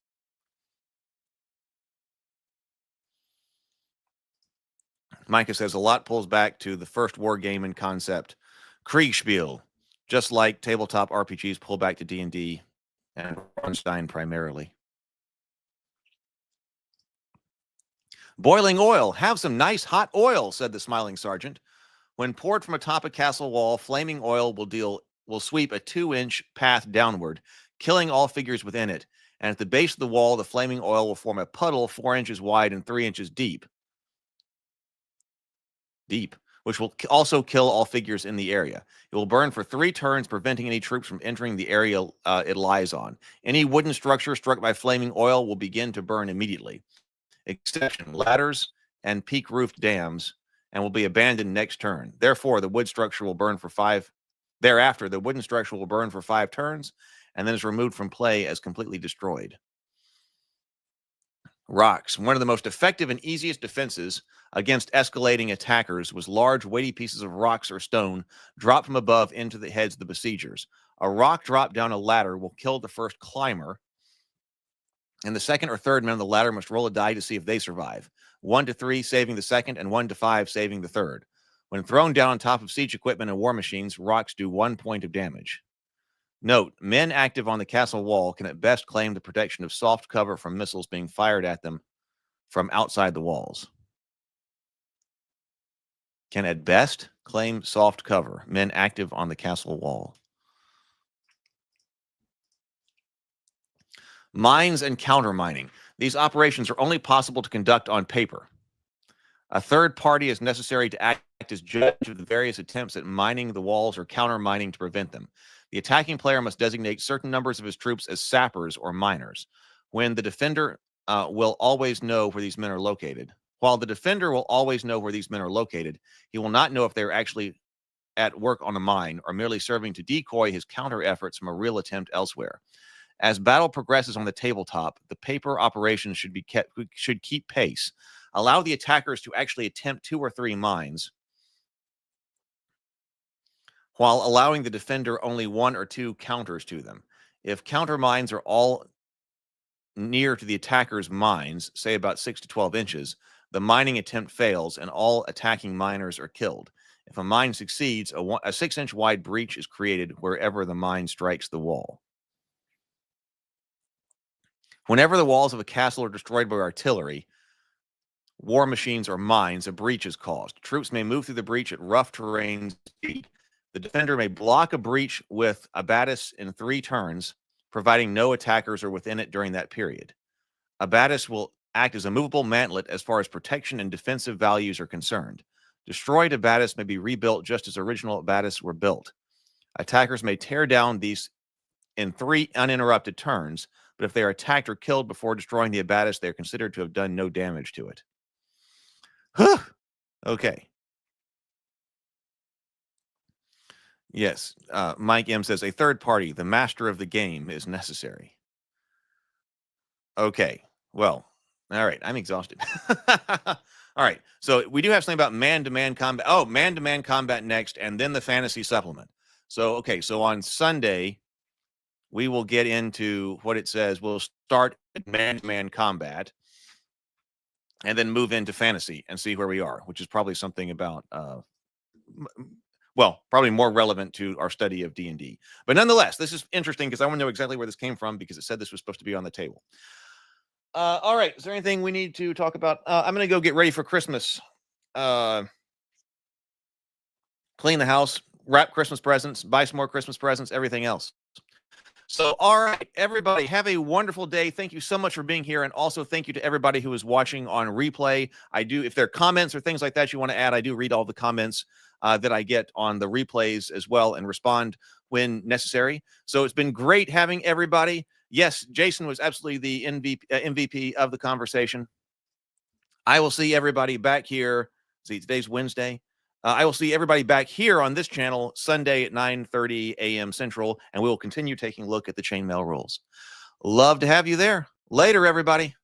Micah says a lot pulls back to the first war game in concept, Kriegspiel, just like tabletop RPGs pull back to D&D and Ornstein primarily. Boiling oil. Have some nice hot oil, said the smiling sergeant. When poured from atop a castle wall, flaming oil will sweep a 2-inch path downward, killing all figures within it. And at the base of the wall, the flaming oil will form a puddle 4 inches wide and 3 inches deep, which will also kill all figures in the area. It will burn for 3 turns, preventing any troops from entering the area it lies on. Any wooden structure struck by flaming oil will begin to burn immediately. Exception, ladders and peak-roofed dams, and will be abandoned next turn. Therefore, the wood structure will burn for 5. Thereafter, the wooden structure will burn for 5 turns, and then is removed from play as completely destroyed. Rocks. One of the most effective and easiest defenses against escalating attackers was large, weighty pieces of rocks or stone dropped from above into the heads of the besiegers. A rock dropped down a ladder will kill the first climber and the second or third men on the ladder must roll a die to see if they survive. 1 to 3 saving the second, and 1 to 5 saving the third. When thrown down on top of siege equipment and war machines, rocks do 1 point of damage. Note, men active on the castle wall can at best claim the protection of soft cover from missiles being fired at them from outside the walls. Can at best claim soft cover, men active on the castle wall. Mines and countermining. These operations are only possible to conduct on paper. A third party is necessary to act as judge of the various attempts at mining the walls or countermining to prevent them. The attacking player must designate certain numbers of his troops as sappers or miners. When the defender will always know where these men are located. While the defender will always know where these men are located, he will not know if they are actually at work on a mine or merely serving to decoy his counter efforts from a real attempt elsewhere. As battle progresses on the tabletop, the paper operations should keep pace. Allow the attackers to actually attempt 2 or 3 mines, while allowing the defender only 1 or 2 counters to them. If counter mines are all near to the attacker's mines, say about 6 to 12 inches, the mining attempt fails and all attacking miners are killed. If a mine succeeds, a 6-inch wide breach is created wherever the mine strikes the wall. Whenever the walls of a castle are destroyed by artillery, war machines, or mines, a breach is caused. Troops may move through the breach at rough terrain speed. The defender may block a breach with abatis in 3 turns, providing no attackers are within it during that period. Abatis will act as a movable mantlet as far as protection and defensive values are concerned. Destroyed abatis may be rebuilt just as original abatis were built. Attackers may tear down these in 3 uninterrupted turns, but if they are attacked or killed before destroying the abatis, they are considered to have done no damage to it. Okay. Yes. Mike M says a third party, the master of the game, is necessary. Okay. Well, all right. I'm exhausted. All right. So we do have something about man-to-man combat. Oh, man-to-man combat next, and then the fantasy supplement. So, okay. So on Sunday, we will get into what it says. We'll start at man-to-man combat and then move into fantasy and see where we are, which is probably something about, well, probably more relevant to our study of D&D. But nonetheless, this is interesting because I want to know exactly where this came from because it said this was supposed to be on the table. All right. Is there anything we need to talk about? I'm going to go get ready for Christmas. Clean the house, wrap Christmas presents, buy some more Christmas presents, everything else. So, all right, everybody, have a wonderful day. Thank you so much for being here. And also thank you to everybody who is watching on replay. I do, if there are comments or things like that you want to add, I do read all the comments that I get on the replays as well and respond when necessary. So it's been great having everybody. Yes, Jason was absolutely the MVP of the conversation. I will see everybody back here. See, today's Wednesday. I will see everybody back here on this channel Sunday at 9:30 a.m. Central, and we will continue taking a look at the chainmail rules. Love to have you there. Later, everybody.